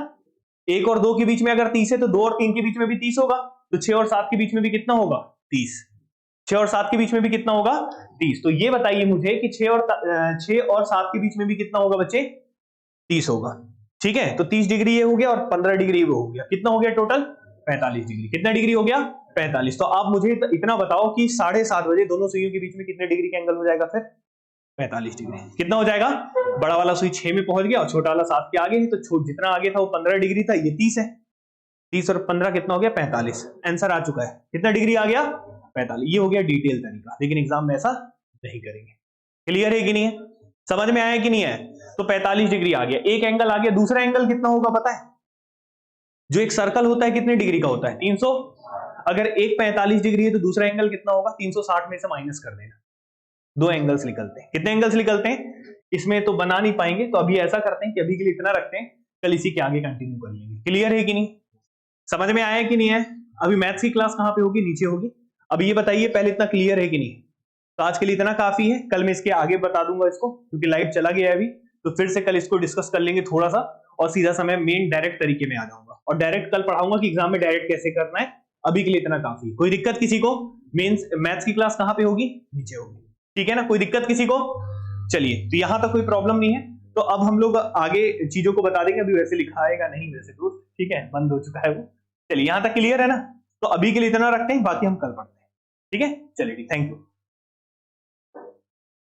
1 और 2 के बीच में अगर 30 है तो 2 और 3 के बीच में भी 30 होगा। तो 6 और 7 के बीच में भी कितना होगा? 30। 6 और 7 के बीच में भी कितना होगा? 30। तो ये बताइए मुझे कि 6 और 7 के बीच में भी कितना होगा बच्चे? 30 होगा। ठीक है, तो 30 डिग्री ये हो गया और 15 डिग्री वो हो गया। कितना हो गया टोटल? 45 डिग्री। कितना डिग्री हो गया? 45। तो आप मुझे इतना बताओ कि 7:30 बजे दोनों सुइयों के बीच में कितने डिग्री का एंगल हो जाएगा फिर? 45 डिग्री। कितना हो जाएगा? बड़ा वाला सुई 6 में पहुंच गया और छोटा वाला 7 के आगे है, तो जितना आगे था वो 15 डिग्री था, ये 30 है। 30 और 15 कितना हो गया? 45। आंसर आ चुका है। कितना डिग्री आ गया? 45। ये हो गया डिटेल तरीका, लेकिन एग्जाम में ऐसा नहीं करेंगे। क्लियर है कि नहीं है? समझ में आया कि नहीं है? तो 45 डिग्री आ गया, एक एंगल आ गया। दूसरा एंगल कितना होगा पता है? जो एक सर्कल होता है कितने डिग्री का होता है? 300। अगर एक 45 डिग्री है तो दूसरा एंगल कितना होगा? 360 में से माइनस कर देना, 2 एंगल्स निकलते हैं। कितने एंगल्स निकलते हैं? इसमें तो बना नहीं पाएंगे, तो अभी ऐसा करते हैं कि अभी के लिए इतना रखते हैं, कल इसी के आगे कंटिन्यू कर लेंगे। क्लियर है कि नहीं? समझ में आया कि नहीं है? अभी मैथ्स की क्लास कहां पे होगी? नीचे होगी। अब ये बताइए पहले इतना क्लियर है कि नहीं? तो आज के लिए इतना काफी है, कल मैं इसके आगे बता दूंगा इसको, क्योंकि लाइव चला गया है अभी, तो फिर से कल इसको डिस्कस कर लेंगे थोड़ा सा, और सीधा समय मेन डायरेक्ट तरीके में आ जाऊंगा, और डायरेक्ट कल पढ़ाऊंगा कि एग्जाम में डायरेक्ट कैसे करना है। अभी के लिए इतना काफी। कोई दिक्कत किसी को? मेंस मैथ्स की क्लास कहां पे होगी, नीचे होगी, ठीक है ना, कोई दिक्कत किसी को? चलिए, तो यहां तक कोई प्रॉब्लम नहीं है। तो अब हम लोग आगे चीजों को बता देंगे, अभी वैसे लिखा आएगा नहीं वैसे दोस्त, ठीक है, बंद हो चुका है वो। चलिए, यहां तक क्लियर है ना? तो अभी के लिए इतना रखते हैं, बाकी हम कल पढ़ते हैं, ठीक है, चलिए, थैंक यू।